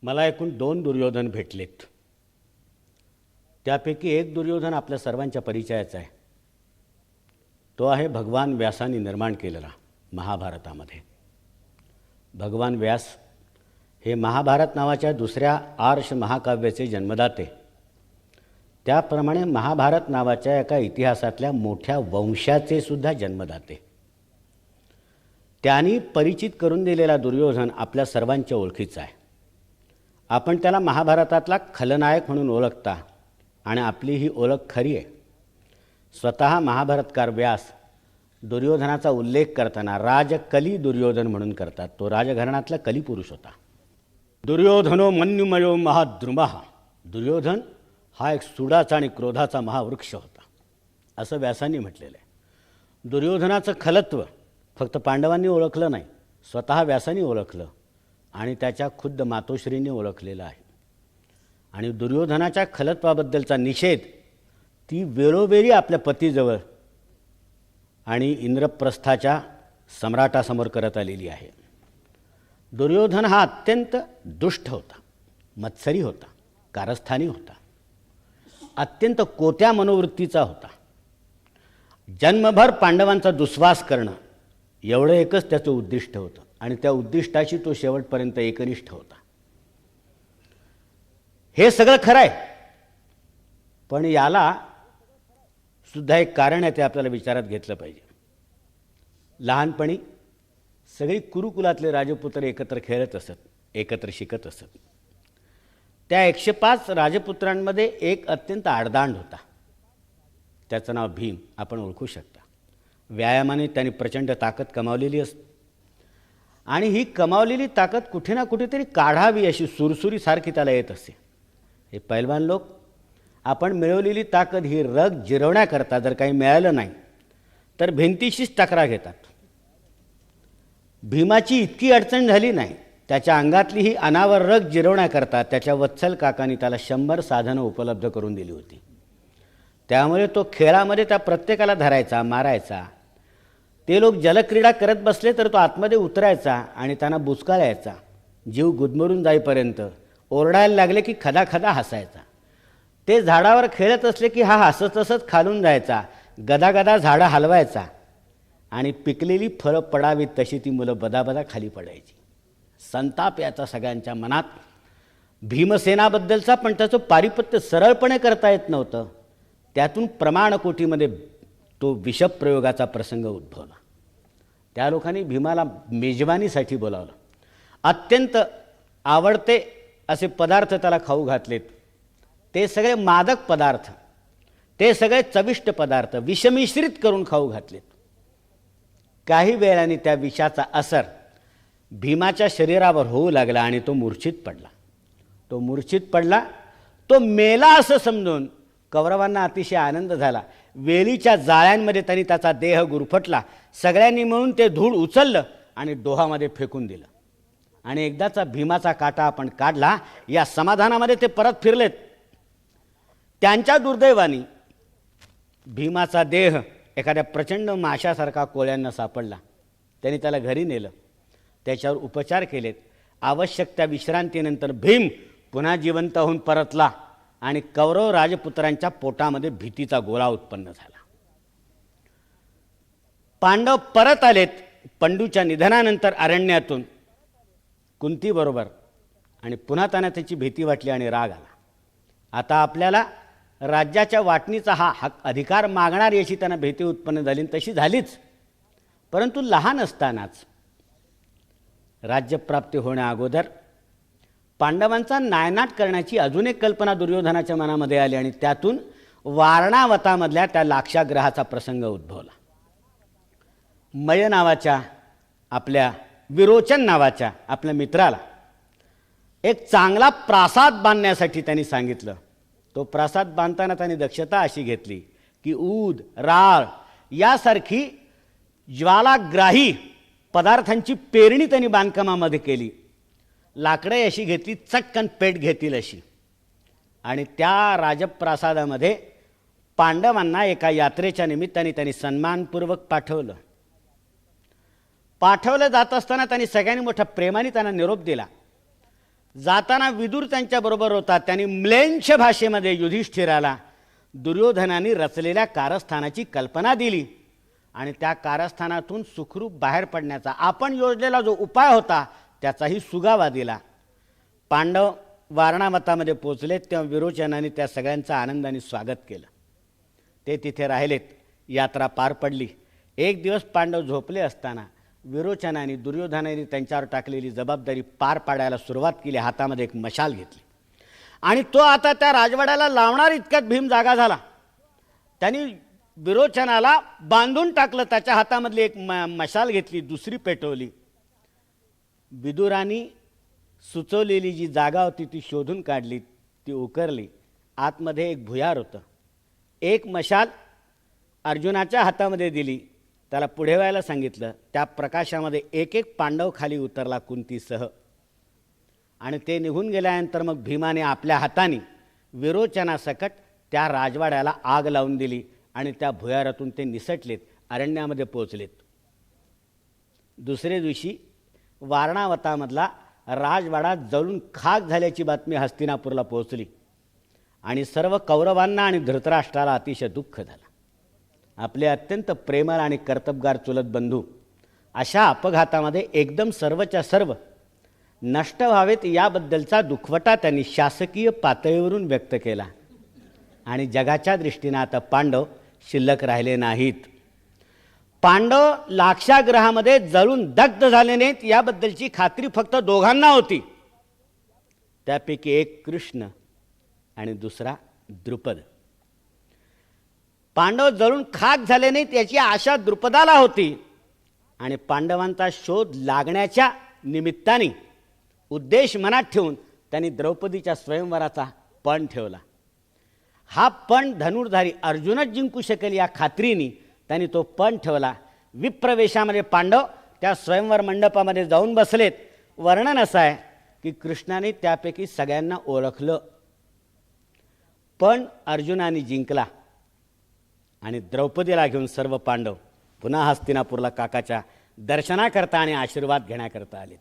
मला एकूण 2 दुर्योधन भेटलेत. त्यापैकी एक दुर्योधन आपल्या सर्वांच्या परिचयाचा आहे. तो आहे भगवान व्यासांनी निर्माण केलेला महाभारतामध्ये. भगवान व्यास हे महाभारत नावाच्या दुसऱ्या आर्ष महाकाव्याचे जन्मदाते. त्याप्रमाणे महाभारत नावाच्या एका इतिहासातल्या मोठ्या वंशाचे सुद्धा जन्मदाते. त्यांनी परिचित करून दिलेला दुर्योधन आपल्या सर्वांच्या ओळखीचा आहे. आपण त्याला महाभारतातला खलनायक म्हणून ओळखता आणि आपली ही ओळख खरी आहे. स्वतः महाभारतकार व्यास दुर्योधनाचा उल्लेख करताना राजकली दुर्योधन म्हणून करतात. तो राजघराण्यातला कलिपुरुष होता. दुर्योधनो मन्युमयो महाद्रुमः. दुर्योधन हा एक सुडाचा आणि क्रोधाचा महावृक्ष होता असं व्यासांनी म्हटलेलं आहे. दुर्योधनाचं खलत्व फक्त पांडवांनी ओळखलं नाही, स्वतः व्यासांनी ओळखलं आणि त्याच्या खुद्द मातोश्रींनी ओळखलेलं आहे. आणि दुर्योधनाच्या खलत्वाबद्दलचा निषेध ती वेळोवेळी आपल्या पतीजवळ आणि इंद्रप्रस्थाच्या सम्राटासमोर करत आलेली आहे. दुर्योधन हा अत्यंत दुष्ट होता, मत्सरी होता, कारस्थानी होता, अत्यंत कोत्या मनोवृत्तीचा होता. जन्मभर पांडवांचा दुस्वास करणं एवढं एकच त्याचं उद्दिष्ट होतं आणि त्या उद्दिष्टाशी तो शेवटपर्यंत एकनिष्ठ होता. हे सगळं खरं आहे, पण याला सुद्धा एक कारण आहे, ते आपल्याला विचारात घेतलं पाहिजे. लहानपणी सगळी कुरुकुलातले राजपुत्र एकत्र खेळत असत, एकत्र शिकत असत. त्या 105 राजपुत्रांमध्ये एक अत्यंत आडदांड होता. त्याचं नाव भीम. आपण ओळखू शकता. व्यायामाने त्यांनी प्रचंड ताकद कमावलेली असते आणि ही कमावलेली ताकद कुठे ना कुठेतरी काढावी अशी सुरसुरीसारखी त्याला येत असे. हे पैलवान लोक आपण मिळवलेली ताकद ही रग जिरवण्याकरता जर काही मिळालं नाही तर भिंतीशीच तक्रार घेतात. भीमाची इतकी अडचण झाली नाही, त्याच्या अंगातली ही अनावर रग जिरवण्याकरता त्याच्या वत्सल काकांनी त्याला 100 साधनं उपलब्ध करून दिली होती. त्यामुळे तो खेळामध्ये त्या प्रत्येकाला धरायचा, मारायचा. ते लोक जलक्रीडा करत बसले तर तो आतमध्ये उतरायचा आणि त्यांना बुचकाळायचा. जीव गुदमरून जाईपर्यंत ओरडायला लागले की खदाखदा हसायचा. ते झाडावर खेळत असले की हा हसत हसत खालून जायचा, गदागदा झाडं हलवायचा आणि पिकलेली फळं पडावीत तशी ती मुलं बदाबदा खाली पडायची. संताप याचा सगळ्यांच्या मनात भीमसेनाबद्दलचा, पण त्याचं पारिपत्य सरळपणे करता येत नव्हतं. त्यातून प्रमाणकोटीमध्ये तो विषप्रयोगाचा प्रसंग उद्भवला. त्या लोकांनी भीमाला मेजवानीसाठी बोलावलं. अत्यंत आवडते असे पदार्थ त्याला खाऊ घातलेत. ते सगळे मादक पदार्थ, ते सगळे चविष्ट पदार्थ विषमिश्रित करून खाऊ घातलेत. काही वेळाने त्या विषाचा असर भीमाच्या शरीरावर होऊ लागला आणि तो मूर्छित पडला. तो मेला असं समजून कौरवांना अतिशय आनंद झाला. वेलीच्या जाळ्यांमध्ये त्यांनी त्याचा देह गुरफटला. सगळ्यांनी मिळून ते धूळ उचललं आणि डोहामध्ये फेकून दिलं. आणि एकदाचा भीमाचा काटा आपण काढला या समाधानामध्ये ते परत फिरलेत. त्यांच्या दुर्दैवाने भीमाचा देह एखाद्या प्रचंड माशासारखा कोळ्यांना सापडला. त्यांनी त्याला घरी नेलं, त्याच्यावर उपचार केलेत. आवश्यक त्या विश्रांतीनंतर भीम पुन्हा जिवंत होऊन परतला आणि कौरव राजपुत्रांच्या पोटामध्ये भीतीचा गोळा उत्पन्न झाला. पांडव परत आलेत पंडूच्या निधनानंतर अरण्यातून कुंतीबरोबर आणि पुन्हा त्यांना त्याची भीती वाटली आणि राग आला. आता आपल्याला राज्याच्या वाटणीचा हा अधिकार मागणार याची त्यांना भीती उत्पन्न झाली, तशी झालीच. परंतु लहान असतानाच राज्यप्राप्ती होण्या अगोदर पांडवांचा नायनाट करण्याची अजून एक कल्पना दुर्योधनाच्या मनामध्ये आली आणि त्यातून वारणावतामधल्या त्या लाक्षाग्रहाचा प्रसंग उद्भवला. मय नावाच्या आपल्या विरोचन नावाच्या आपल्या मित्राला एक चांगला प्रासाद बांधण्यासाठी त्यांनी सांगितलं. तो प्रासाद बांधताना त्यांनी दक्षता अशी घेतली की ऊद, राळ यासारखी ज्वालाग्राही पदार्थांची पेरणी त्यांनी बांधकामामध्ये केली. लाकडं अशी घेतली, चटकन पेट घेतील अशी. आणि त्या राजप्रासादामध्ये पांडवांना एका यात्रेच्या निमित्ताने त्यांनी सन्मानपूर्वक पाठवलं जात असताना त्यांनी सगळ्यांनी मोठ्या प्रेमाने त्यांना निरोप दिला. जाताना विदुर त्यांच्याबरोबर होता. त्यांनी म्लेच्छ भाषेमध्ये युधिष्ठिराला दुर्योधनाने रचलेल्या कारस्थानाची कल्पना दिली आणि त्या कारस्थानातून सुखरूप बाहेर पडण्याचा आपण योजलेला जो उपाय होता त्याचाही सुगावा दिला. पांडव वारणावतामध्ये पोचलेत तेव्हा विरोचनाने त्या सगळ्यांचं आनंदाने स्वागत केलं. ते तिथे राहिलेत. यात्रा पार पडली. एक दिवस पांडव झोपले असताना विरोचनाने दुर्योधनाने त्यांच्यावर टाकलेली जबाबदारी पार पाडायला सुरुवात केली. हातामध्ये एक मशाल घेतली आणि तो आता त्या राजवाड्याला लावणार इतक्यात भीम जागा झाला. त्यांनी विरोचनाला बांधून टाकलं. त्याच्या हातामधली एक मशाल घेतली, दुसरी पेटवली. विदुरानी सुचवलेली जी जागा होती ती शोधून काढली, ती उकरली. आतमध्ये एक भुयार होतं. एक मशाल अर्जुनाच्या हातामध्ये दिली, त्याला पुढे व्हायला सांगितलं. त्या प्रकाशामध्ये एक एक पांडव खाली उतरला कुंतीसह आणि ते निघून गेल्यानंतर मग भीमाने आपल्या हाताने विरोचनासकट त्या राजवाड्याला आग लावून दिली आणि त्या भुयारातून ते निसटलेत, अरण्यामध्ये पोचलेत. दुसरे दिवशी वारणावतामधला राजवाडा जळून खाक झाल्याची बातमी हस्तिनापूरला पोहोचली आणि सर्व कौरवांना आणि धृतराष्ट्राला अतिशय दुःख झालं. आपले अत्यंत प्रेमळ आणि कर्तबगार चुलत बंधू अशा अपघातामध्ये एकदम सर्वच्या सर्व नष्ट व्हावेत याबद्दलचा दुखवटा त्यांनी शासकीय पातळीवरून व्यक्त केला आणि जगाच्या दृष्टीने आता पांडव शिल्लक राहिले नाहीत. पांडव लाक्षागृहामध्ये जळून दग्ध झाले नाहीत याबद्दलची खात्री फक्त दोघांना होती. त्यापैकी एक कृष्ण आणि दुसरा द्रुपद. पांडव जळून खाक झाले नाहीत याची आशा द्रुपदाला होती आणि पांडवांचा शोध लागण्याच्या निमित्ताने उद्देश मनात ठेवून त्यांनी द्रौपदीच्या स्वयंवराचा पण ठेवला. हा पण धनुर्धारी अर्जुनच जिंकू शकेल या खात्रीने त्यांनी तो पण ठेवला. विप्रवेशामध्ये पांडव त्या स्वयंवर मंडपामध्ये जाऊन बसलेत. वर्णन असं आहे की कृष्णाने त्यापैकी सगळ्यांना ओळखलं. पण अर्जुनाने जिंकला आणि द्रौपदीला घेऊन सर्व पांडव पुन्हा हस्तिनापूरला काकाच्या दर्शनाकरता आणि आशीर्वाद घेण्याकरता आले.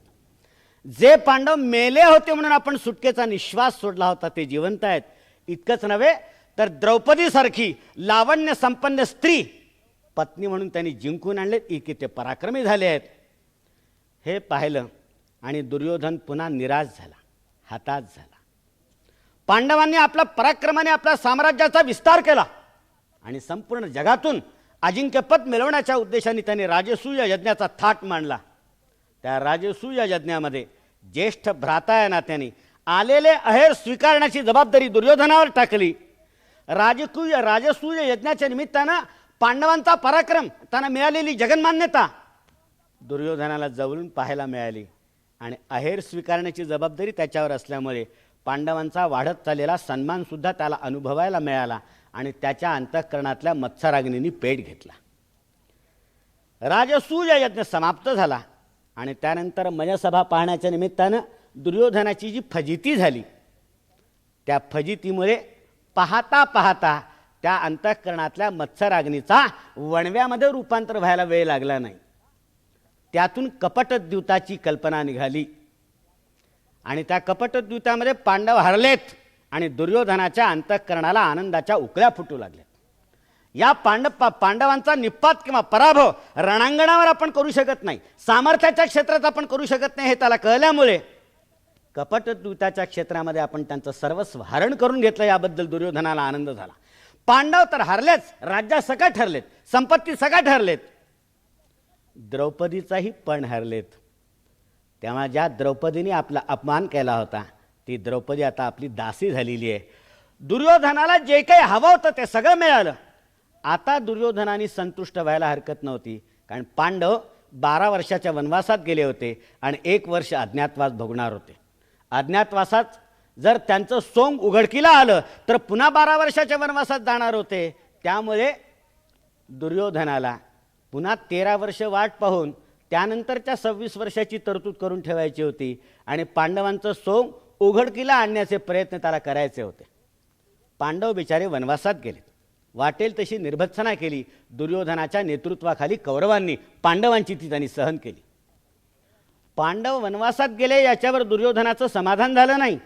जे पांडव मेले होते म्हणून आपण सुटकेचा निश्वास सोडला होता ते जिवंत आहेत. इतकंच नव्हे तर द्रौपदीसारखी लावण्य संपन्न स्त्री पत्नी म्हणून त्यांनी जिंकून आणले. इतके ते पराक्रमी झाले आहेत. हे पाहिलं आणि दुर्योधन पुन्हा निराश झाला, हताश झाला. पांडवांनी आपल्या पराक्रमाने आपल्या साम्राज्याचा विस्तार केला आणि संपूर्ण जगातून अजिंक्यपद मिळवण्याच्या उद्देशाने त्यांनी राजसूय यज्ञाचा थाट मांडला. त्या राजसूय यज्ञामध्ये ज्येष्ठ भ्राता या नात्याने आलेले अहेर स्वीकारण्याची जबाबदारी दुर्योधनावर टाकली. राजसूय यज्ञाच्या निमित्तानं पांडवांचा पराक्रम, त्यांना मिळालेली जगन्मान्यता दुर्योधनाला जवळून पाहायला मिळाली आणि अहेर स्वीकारण्याची जबाबदारी त्याच्यावर असल्यामुळे पांडवांचा वाढत चाललेला सन्मानसुद्धा त्याला अनुभवायला मिळाला आणि त्याच्या अंतःकरणातल्या मत्सराग्नींनी पेट घेतला. राजसूय यज्ञ समाप्त झाला आणि त्यानंतर मयसभा पाहण्याच्या निमित्तानं दुर्योधनाची जी फजिती झाली त्या फजितीमुळे पाहता पाहता त्या अंतःकरणातल्या मत्सराग्नीचा वणव्यामध्ये रूपांतर व्हायला वेळ लागला नाही. त्यातून कपटद्यूताची कल्पना निघाली आणि त्या कपटद्यूतामध्ये पांडव हरलेत आणि दुर्योधनाच्या अंतःकरणाला आनंदाच्या उकळ्या फुटू लागल्या. या पांडवांचा निपात किंवा पराभव रणांगणावर आपण करू शकत नाही, सामर्थ्याच्या क्षेत्रात आपण करू शकत नाही हे त्याला कळल्यामुळे कपटद्यूताच्या क्षेत्रामध्ये आपण त्यांचं सर्वस्व हरण करून घेतलं. याबद्दल दुर्योधनाला आनंद झाला. पांडव तर हरलेच, राज्यासकट हरलेत, संपत्ती सकट हरलेत, द्रौपदीचाही पण हरलेत. तेव्हा ज्या द्रौपदीने आपला अपमान केला होता ती द्रौपदी आता आपली दासी झालेली आहे. दुर्योधनाला जे काही हवं होतं ते सगळं मिळालं. आता दुर्योधनाने संतुष्ट व्हायला हरकत नव्हती, कारण पांडव 12 वर्षाच्या वनवासात गेले होते आणि 1 वर्ष अज्ञातवास भोगणार होते. अज्ञातवासात जर त्यांचं सोंग उघडकीला आलं तर पुन्हा 12 वर्षाच्या वनवासात जाणार होते. त्यामुळे दुर्योधनाला पुन्हा 13 वर्ष वाट पाहून त्यानंतरच्या 26 वर्षाची तरतूद करून ठेवायची होती आणि पांडवांचं सोंग उघडकीला आणण्याचे प्रयत्न त्याला करायचे होते. पांडव बिचारे वनवासात गेले. वाटेल तशी निर्भत्सना केली. दुर्योधनाच्या नेतृत्वाखाली कौरवांनी पांडवांची ती त्यांनी सहन केली. पांडव वनवासात गेले याच्यावर दुर्योधनाचं समाधान झालं नाही.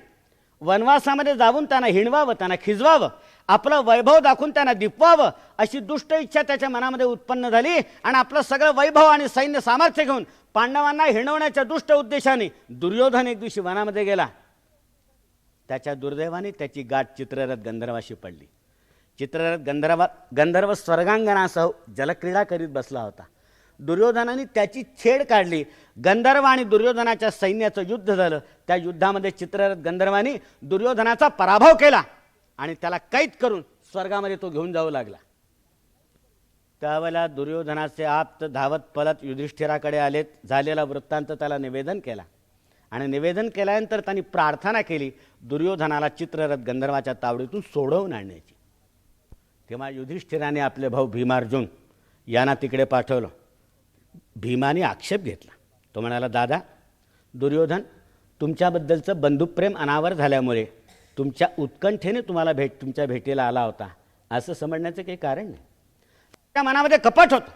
वनवासामध्ये जाऊन त्यांना हिणवावं, त्यांना खिजवावं, आपलं वैभव दाखवून त्यांना दिपवावं अशी दुष्ट इच्छा त्याच्या मनामध्ये उत्पन्न झाली आणि आपलं सगळं वैभव आणि सैन्य सामर्थ्य घेऊन पांडवांना हिणवण्याच्या दुष्ट उद्देशाने दुर्योधन एक दिवशी वनामध्ये गेला. त्याच्या दुर्दैवाने त्याची गाठ चित्ररथ गंधर्वाशी पडली. चित्ररथ गंधर्व स्वर्गांगनासह जलक्रीडा करीत बसला होता. दुर्योधनाने त्याची छेड काढली. गंधर्व आणि दुर्योधनाच्या सैन्याचं युद्ध झालं. त्या युद्धामध्ये चित्ररथ गंधर्वाने दुर्योधनाचा पराभव केला आणि त्याला कैद करून स्वर्गामध्ये तो घेऊन जाऊ लागला. त्यावेळेला दुर्योधनाचे आप्त धावत पळत युधिष्ठिराकडे आलेत. झालेला वृत्तांत त्याला निवेदन केला आणि निवेदन केल्यानंतर त्यांनी प्रार्थना केली दुर्योधनाला चित्ररथ गंधर्वाच्या तावडीतून सोडवून आणण्याची. तेव्हा युधिष्ठिराने आपले भाऊ भीमार्जुन यांना तिकडे पाठवलं. भीमाने आक्षेप घेतला. तो म्हणाला, दादा, दुर्योधन तुमच्याबद्दलचं बंधुप्रेम अनावर झाल्यामुळे तुमच्या उत्कंठेने तुमच्या भेटीला आला होता असं समजण्याचं काही कारण नाही. त्या मनामध्ये कपट होतं.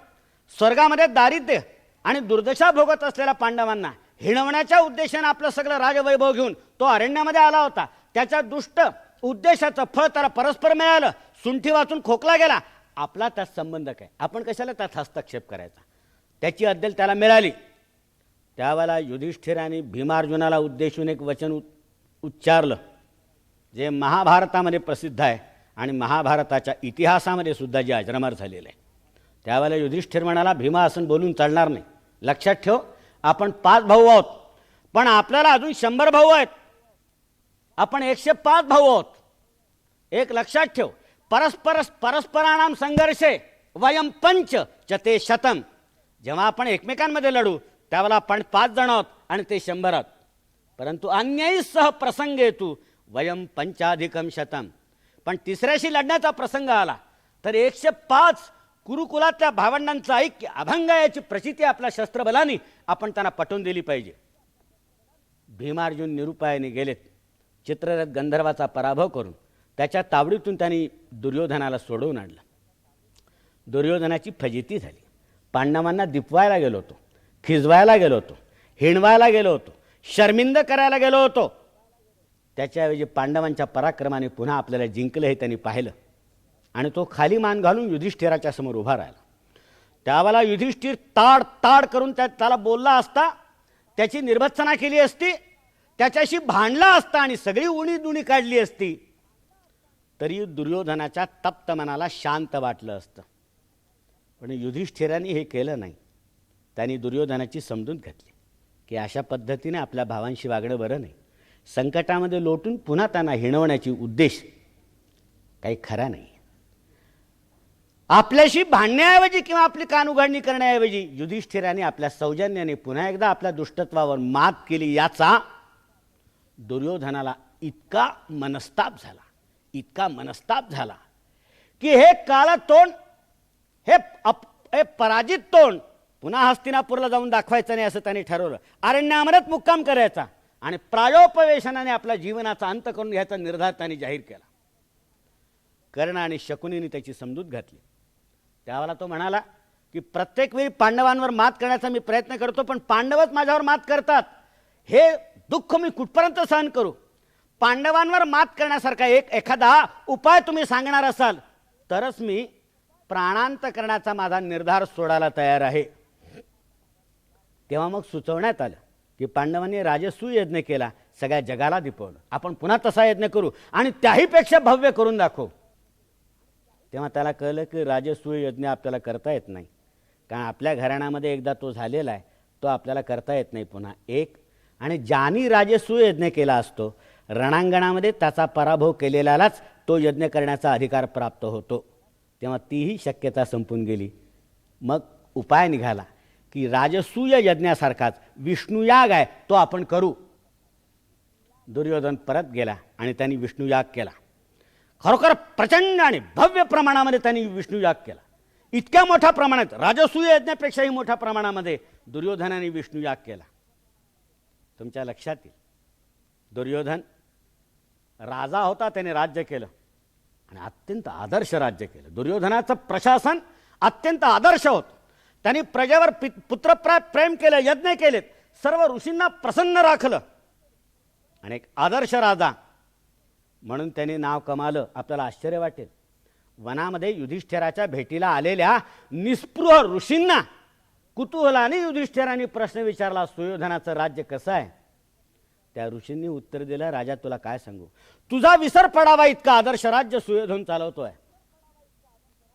स्वर्गामध्ये दारिद्र्य आणि दुर्दशा भोगत असलेल्या पांडवांना हिणवण्याच्या उद्देशाने आपलं सगळं राजवैभव घेऊन तो अरण्यामध्ये आला होता. त्याच्या दुष्ट उद्देशाचं फळ त्याला परस्पर मिळालं. सुंठी वाचून खोकला गेला. आपला त्यात संबंध काय? आपण कशाला त्यात हस्तक्षेप करायचा? त्याची अद्दल त्याला मिळाली. त्यावेळेला युधिष्ठिराने भीमार्जुनाला उद्देशून एक वचन उच्चारलं जे महाभारतामध्ये प्रसिद्ध आहे आणि महाभारताच्या इतिहासामध्ये सुद्धा जे अजरामर झालेलं आहे. त्यावेळेला युधिष्ठिर म्हणाला, भीमा असं बोलून चालणार नाही. लक्षात ठेव, आपण 5 भाऊ आहोत पण आपल्याला अजून 100 भाऊ आहेत. आपण 105 भाऊ आहोत. एक लक्षात ठेव, परस्पराणाम संघर्षे वयम 5 च ते 100. जेव्हा आपण एकमेकांमध्ये लढू त्यावेळेला आपण 5 जण आहोत आणि ते 100 आहोत. परंतु अन्यैः सह प्रसंगे तू वयम 5+100. पण तिसऱ्याशी लढण्याचा प्रसंग आला तर 105 कुरुकुलातल्या भावंडांचं ऐक्य अभंग याची प्रचिती आपल्या शस्त्रबलाने आपण त्यांना पटवून दिली पाहिजे. भीमार्जुन निरुपायाने गेलेत. चित्ररथ गंधर्वाचा पराभव करून त्याच्या तावडीतून त्यांनी दुर्योधनाला सोडवून आणलं. दुर्योधनाची फजिती झाली. पांडवांना दिपवायला गेलो होतो, खिजवायला गेलो होतो, हिणवायला गेलो होतो, शर्मिंद करायला गेलो होतो. त्याच्याऐवजी पांडवांच्या पराक्रमाने पुन्हा आपल्याला जिंकलं हे त्यांनी पाहिलं आणि तो खाली मान घालून युधिष्ठिराच्या समोर उभा राहिला. त्यावेळेला युधिष्ठिर ताड ताड करून त्याला बोलला असता, त्याची निर्भत्सना केली असती, त्याच्याशी भांडला असता आणि सगळी उणी दुणी काढली असती तरी दुर्योधनाच्या तप्त मनाला शांत वाटलं असतं. पण युधिष्ठिराने हे केलं नाही. त्यांनी दुर्योधनाची समजूत घातली की अशा पद्धतीने आपल्या भावांशी वागणं बरं नाही. संकटामध्ये लोटून पुन्हा त्यांना हिणवण्याची उद्देश काही खरा नाही. आपल्याशी भांडण्याऐवजी किंवा आपली कानउघाडणी करण्याऐवजी युधिष्ठिराने आपल्या सौजन्याने पुन्हा एकदा आपल्या दुष्टत्वावर मात केली. याचा दुर्योधनाला इतका मनस्ताप झाला की हे काळं तोंड, हे पराजित तोंड पुन्हा हस्तिनापूरला जाऊन दाखवायचं नाही असं त्यांनी ठरवलं. अरण्यामध्येच मुक्काम करायचा आणि प्रायोपवेशनाने आपल्या जीवनाचा अंत करून घ्यायचा निर्धार त्यांनी जाहीर केला. कर्ण आणि शकुनीने त्याची समजूत घातली. त्यावेळेला तो म्हणाला की प्रत्येक वेळी पांडवांवर मात करण्याचा मी प्रयत्न करतो पण पांडवच माझ्यावर मात करतात. हे दुःख मी कुठपर्यंत सहन करू? पांडवांवर मात करण्यासारखा एखादा उपाय तुम्ही सांगणार असाल तरच मी प्राणांत करण्याचा माझा निर्धार सोडायला तयार आहे. तेव्हा मग सुचवण्यात आलं की पांडवांनी राजसूय यज्ञ केला, सगळ्या जगाला दिपवलं. आपण पुन्हा तसा यज्ञ करू आणि त्याहीपेक्षा भव्य करून दाखवू. तेव्हा त्याला कळलं की राजसूय यज्ञ आपल्याला करता येत नाही, कारण आपल्या घराण्यामध्ये एकदा तो झालेला आहे, तो आपल्याला करता येत नाही पुन्हा. आणि ज्यांनी राजसूय यज्ञ केला असतो रणांगणामध्ये त्याचा पराभव केलेल्यालाच तो यज्ञ करण्याचा अधिकार प्राप्त होतो. तेव्हा तीही शक्यता संपून गेली. मग उपाय निघाला की राजसूय यज्ञासारखाच विष्णुयाग आहे तो आपण करू. दुर्योधन परत गेला आणि त्यांनी विष्णुयाग केला. खरोखर प्रचंड आणि भव्य प्रमाणामध्ये त्यांनी विष्णुयाग केला. इतक्या मोठ्या प्रमाणात, राजसूय यज्ञापेक्षाही मोठ्या प्रमाणामध्ये दुर्योधनाने विष्णुयाग केला. तुमच्या लक्षात येईल, दुर्योधन राजा होता, त्याने राज्य केलं आणि अत्यंत आदर्श राज्य केलं. दुर्योधनाचं प्रशासन अत्यंत आदर्श होतं. त्यांनी प्रजेवर पुत्रप्रेम केलं, यज्ञ केलेत, सर्व ऋषींना प्रसन्न राखलं आणि एक आदर्श राजा म्हणून त्यांनी नाव कमावलं. आपल्याला आश्चर्य वाटेल, वनामध्ये युधिष्ठिराच्या भेटीला आलेल्या निस्पृह ऋषींना कुतूहलाने युधिष्ठिराने प्रश्न विचारला, सुयोधनाचं राज्य कसं आहे? त्या ऋषींनी उत्तर दिलं, राजा तुला काय सांगू, तुझा विसर पडावा इतका आदर्श राज्य सुयोधन चालवतोय.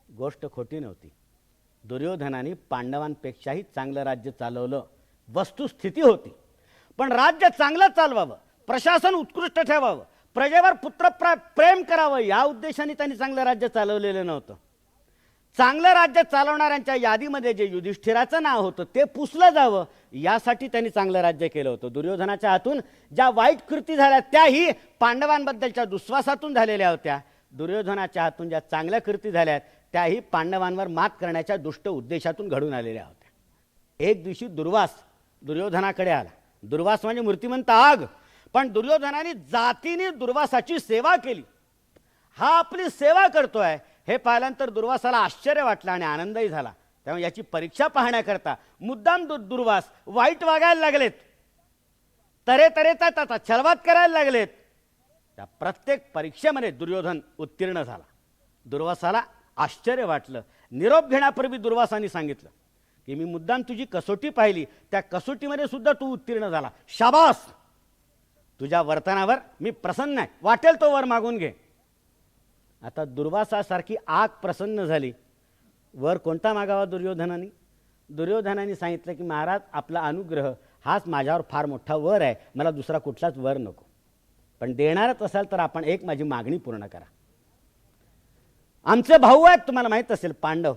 गोष्ट खोटी नव्हती. दुर्योधनाने पांडवांपेक्षाही चांगलं राज्य चालवलं, वस्तुस्थिती होती. पण राज्य चांगलं चालवावं, प्रशासन उत्कृष्ट ठेवावं, प्रजेवर पुत्र प्रेम करावं, या उद्देशाने त्यांनी चांगलं राज्य चालवलेलं नव्हतं. चांगलं राज्य चालवणाऱ्यांच्या यादीमध्ये जे युधिष्ठिराचं नाव होतं ते पुसलं जावं, यासाठी त्यांनी चांगलं राज्य केलं होतं. दुर्योधनाच्या हातून ज्या वाईट कृती झाल्या त्याही पांडवांबद्दलच्या दुस्वासातून झालेल्या होत्या. दुर्योधनाच्या हातून ज्या चांगल्या कृती झाल्या त्याही पांडवांवर मात करण्याच्या दुष्ट उद्देशातून घडून आलेल्या होत्या. एक दिवशी दुर्वास दुर्योधनाकडे आला. दुर्वास म्हणजे मूर्तिमंत आग. पण दुर्योधनाने जातीने दुर्वासाची सेवा केली. हा आपली सेवा करतोय हे पाहिल्यानंतर दुर्वासाला आश्चर्य वाटलं आणि आनंदही झाला. त्यामुळे याची परीक्षा पाहण्याकरता मुद्दाम दुर्वास वाईट वागायला लागलेत, तऱ्हेचा छलवाद करायला लागलेत. त्या प्रत्येक परीक्षेमध्ये दुर्योधन उत्तीर्ण झाला. दुर्वासाला आश्चर्य वाटलं. निरोप घेण्यापूर्वी दुर्वासाने सांगितलं की मी मुद्दाम तुझी कसोटी पाहिली, त्या कसोटीमध्ये सुद्धा तू उत्तीर्ण झाला, शाबास, तुझ्या वर्तनावर मी प्रसन्न आहे, वाटेल तो वर मागून घे. आता दुर्वासासारखी आग प्रसन्न झाली. वर कोणता मागावा दुर्योधनाने? दुर्योधनाने सांगितलं की महाराज आपला अनुग्रह हाच माझ्यावर फार मोठा वर आहे, मला दुसरा कुठलाच वर नको. पण देणारच असाल तर आपण एक माझी मागणी पूर्ण करा. आमचे भाऊ आहेत, तुम्हाला माहीत असेल पांडव,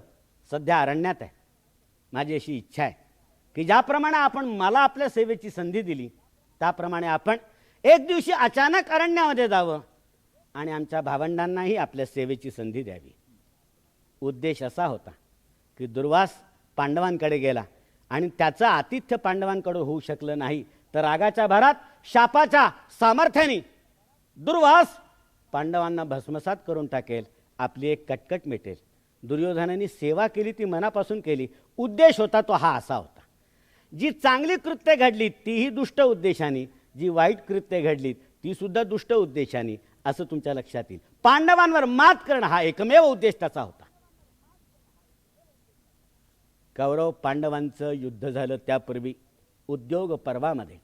सध्या अरण्यात आहे. माझी अशी इच्छा आहे की ज्याप्रमाणे आपण मला आपल्या सेवेची संधी दिली त्याप्रमाणे आपण एक दिवशी अचानक अरण्यामध्ये जावं आणि आमच्या भावंडांनाही आपल्या सेवेची संधी द्यावी. उद्देश असा होता की दुर्वास पांडवांकडे गेला आणि त्याचं आतिथ्य पांडवांकडे होऊ शकलं नाही, तर रागाच्या भरात शापाच्या सामर्थ्याने दुर्वास पांडवांना भस्मसात करून टाकेल, आपली एक कटकट मिटेल. दुर्योधनाने सेवा केली ती मनापासून केली. उद्देश होता तो हा असा होता. जी चांगली कृत्ये घडली तीही दुष्ट उद्देशाने, जी वाईट कृत्ये घडली ती सुद्धा दुष्ट उद्देशाने, असं तुमच्या लक्षात येईल. पांडवांवर मात करणं हा एकमेव उद्देश त्याचा होता. कौरव पांडवांचं युद्ध झालं त्यापूर्वी उद्योग पर्वामध्ये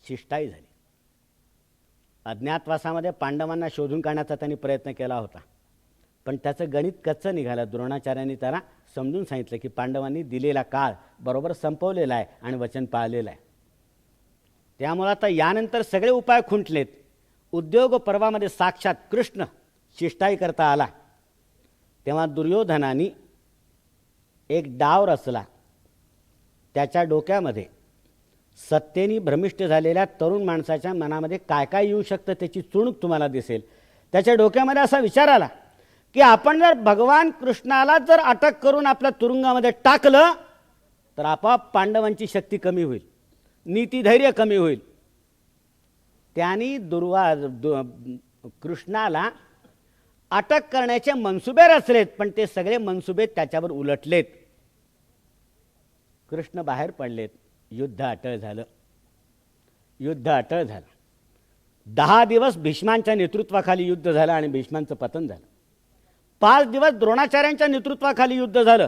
शिष्टाई झाली. अज्ञातवासामध्ये पांडवांना शोधून काढण्याचा त्यांनी प्रयत्न केला होता, पण त्याचं गणित कच्चं निघालं. द्रोणाचार्यांनी त्याला समजून सांगितलं की पांडवांनी दिलेला काळ बरोबर संपवलेला आहे आणि वचन पाळलेलं आहे. त्यामुळे आता यानंतर सगळे उपाय खुंटलेत. उद्योग पर्वामध्ये साक्षात कृष्ण शिष्टाई करता आला. तेव्हा दुर्योधनाने एक डाव रचला. त्याच्या डोक्यामध्ये सत्तेने भ्रमिष्ट झालेल्या तरुण माणसाच्या मनामध्ये काय काय येऊ शकतं त्याची चुणूक तुम्हाला दिसेल. त्याच्या डोक्यामध्ये असा विचार आला की आपण जर भगवान कृष्णाला जर अटक करून आपल्या तुरुंगामध्ये टाकलं तर आपोआप पांडवांची शक्ती कमी होईल, नीतिधैर्य कमी होईल. त्यांनी कृष्णाला अटक करण्याचे मनसुबे रचलेत, पण ते सगळे मनसुबे त्याच्यावर उलटलेत. कृष्ण बाहेर पडलेत. युद्ध अटळ झालं. 10 दिवस भीष्मांच्या नेतृत्वाखाली युद्ध झालं आणि भीष्मांचं पतन झालं. 5 दिवस द्रोणाचार्यांच्या नेतृत्वाखाली युद्ध झालं.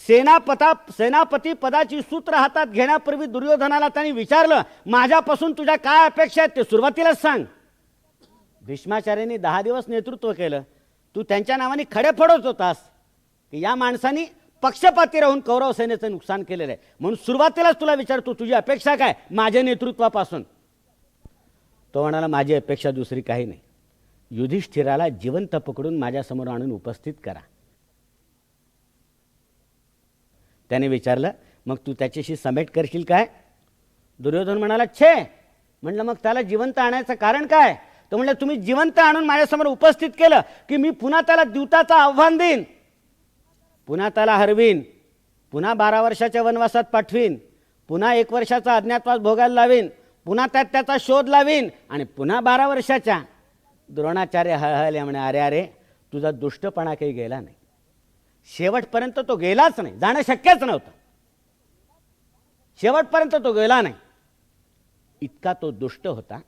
सेनापती पदाची सूत्र हातात घेण्यापूर्वी दुर्योधनाला त्यांनी विचारलं, माझ्यापासून तुझ्या काय अपेक्षा आहेत ते सुरुवातीलाच सांग. भीष्माचार्यांनी 10 दिवस नेतृत्व केलं. तू त्यांच्या नावाने खडे फोडत होतास की या माणसांनी पक्षपाती राहून कौरव सेनेचं नुकसान केलेलं आहे, म्हणून सुरुवातीलाच तुला विचारतो तुझी अपेक्षा काय माझ्या नेतृत्वापासून. तो म्हणाला, माझी अपेक्षा दुसरी काही नाही, युधिष्ठिराला जिवंत पकडून माझ्यासमोर आणून उपस्थित करा. त्याने विचारलं, मग तू त्याच्याशी समेट करशील काय? दुर्योधन म्हणाला, छे. म्हणलं, मग त्याला जिवंत आणायचं कारण काय? तो म्हणलं, तुम्ही जिवंत आणून माझ्यासमोर उपस्थित केलं की मी पुन्हा त्याला द्यूताचं आव्हान देईन, पुन्हा त्याला हरवीन, पुन्हा 12 वर्षाच्या वनवासात पाठवीन, पुन्हा 1 वर्षाचा अज्ञातवास भोगायला लावीन, पुन्हा त्याचा शोध लावीन आणि पुन्हा 12 वर्षाच्या. द्रोणाचार्य हळहळले म्हणे, अरे अरे, तुझा दुष्टपणा काही गेला नाही. शेवटपर्यंत तो गेलाच नाही, जाणं शक्यच नव्हतं. शेवटपर्यंत तो गेला नाही. इतका तो दुष्ट होता.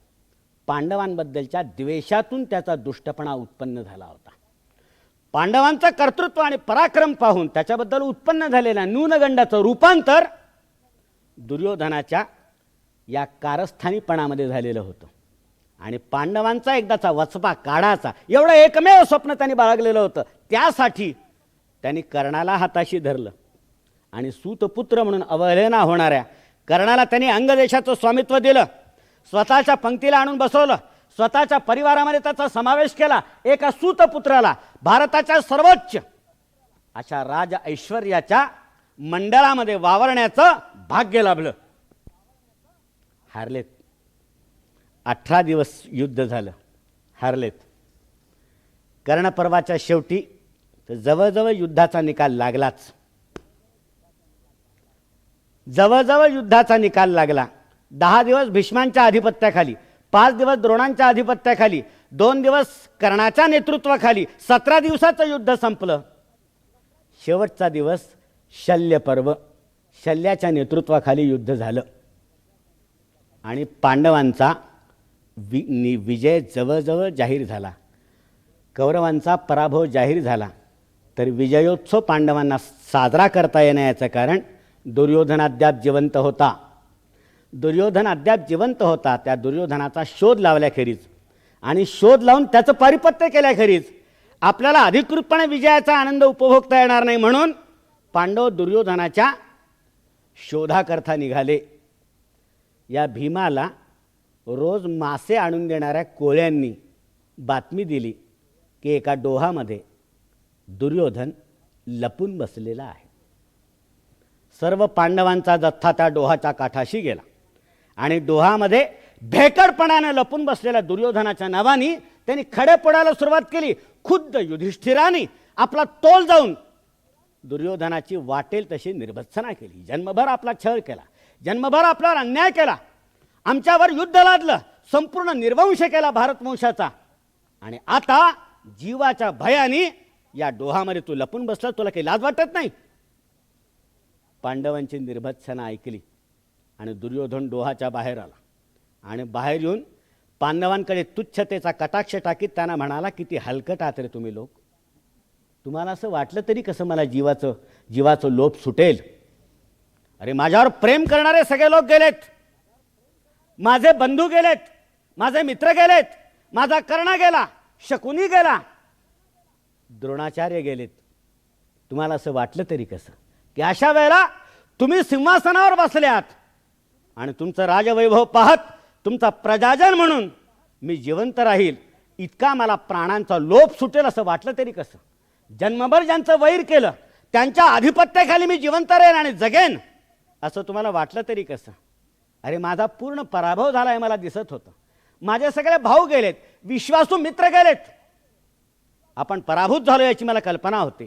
पांडवांबद्दलच्या द्वेषातून त्याचा दुष्टपणा उत्पन्न झाला होता. पांडवांचं कर्तृत्व आणि पराक्रम पाहून त्याच्याबद्दल उत्पन्न झालेल्या न्यूनगंडाचं रूपांतर दुर्योधनाच्या या कारस्थानीपणामध्ये झालेलं होतं. आणि पांडवांचा एकदाचा वचपा काढायचा एवढं एकमेव स्वप्न त्यांनी बाळगलेलं होतं. त्यासाठी त्यांनी कर्णाला हाताशी धरलं आणि सूतपुत्र म्हणून अवहेलना होणाऱ्या कर्णाला त्यांनी अंगदेशाचं स्वामित्व दिलं. स्वतःच्या पंक्तीला आणून बसवलं. स्वतःच्या परिवारामध्ये त्याचा समावेश केला. एका सूतपुत्राला भारताच्या सर्वोच्च अशा राज ऐश्वर्याच्या मंडळामध्ये वावरण्याचं भाग्य लाभलं. हारलेत. 18 दिवस युद्ध झालं. हारलेत. कर्णपर्वाच्या शेवटी जवळजवळ युद्धाचा निकाल लागलाच. जवळजवळ युद्धाचा निकाल लागला. 10 दिवस भीष्मांच्या अधिपत्याखाली, 5 दिवस द्रोणांच्या अधिपत्याखाली, 2 दिवस कर्णाच्या नेतृत्वाखाली 17 दिवसाचं युद्ध संपलं. शेवटचा दिवस शल्यपर्व, शल्याच्या नेतृत्वाखाली युद्ध झालं आणि पांडवांचा विजय जवळजवळ जाहीर झाला. कौरवांचा पराभव जाहीर झाला. तर विजयोत्सव पांडवांना साजरा करता येण्याचं कारण दुर्योधन अद्याप जिवंत होता. दुर्योधन अद्याप जिवंत होता. त्या दुर्योधनाचा शोध लावल्याखेरीज आणि शोध लावून त्याचं पारिपत्य केल्याखेरीज आपल्याला अधिकृतपणे विजयाचा आनंद उपभोगता येणार नाही. म्हणून पांडव दुर्योधनाच्या शोधाकरता निघाले. या भीमाला रोज मासे आणून देणाऱ्या कोळ्यांनी बातमी दिली की एका डोहामध्ये दुर्योधन लपून बसलेला आहे. सर्व पांडवांचा जथ्था त्या डोहाच्या काठाशी गेला आणि डोहामध्ये भेकडपणाने लपून बसलेल्या दुर्योधनाच्या नावाने त्यांनी खडे पडायला सुरुवात केली. खुद्द युधिष्ठिराने आपला तोल जाऊन दुर्योधनाची वाटेल तशी निर्भत्सना केली. जन्मभर आपला छळ केला. जन्मभर आपल्यावर अन्याय केला. आमच्यावर युद्ध लादलं. संपूर्ण निर्वंश केला भारतवंशाचा. आणि आता जीवाच्या भयाने या डोहामध्ये तू लपून बसला. तुला काही लाज वाटत नाही? पांडवांची निर्भत्सना ऐकली आणि दुर्योधन डोहाच्या बाहेर आला आणि बाहेर येऊन पांडवांकडे तुच्छतेचा कटाक्ष टाकीत त्यांना म्हणाला, किती हलकट आहात रे तुम्ही लोक. तुम्हाला असं वाटलं तरी कसं मला जीवाचं लोभ सुटेल? अरे माझ्यावर प्रेम करणारे सगळे लोक गेलेत. माझे बंधू गेलेत. माझे मित्र गेलेत. माझा कर्ण गेला. शकुनी गेला. द्रोणाचार्य गेलेत. तुम्हाला असं वाटलं तरी कसं की अशा वेळेला तुम्ही सिंहासनावर बसल्यात आणि तुमचं राजवैभव पाहत तुमचा प्रजाजन म्हणून मी जिवंत राहील इतका मला प्राणांचा लोभ सुटेल असं वाटलं तरी कसं? जन्मभर ज्यांचं वैर केलं त्यांच्या अधिपत्याखाली मी जिवंत राहीन आणि जगेन असं तुम्हाला वाटलं तरी कसं? अरे माझा पूर्ण पराभव झाला आहे मला दिसत होतं. माझे सगळे भाऊ गेलेत. विश्वासू मित्र गेलेत. आपण पराभूत झालो याची मला कल्पना होती.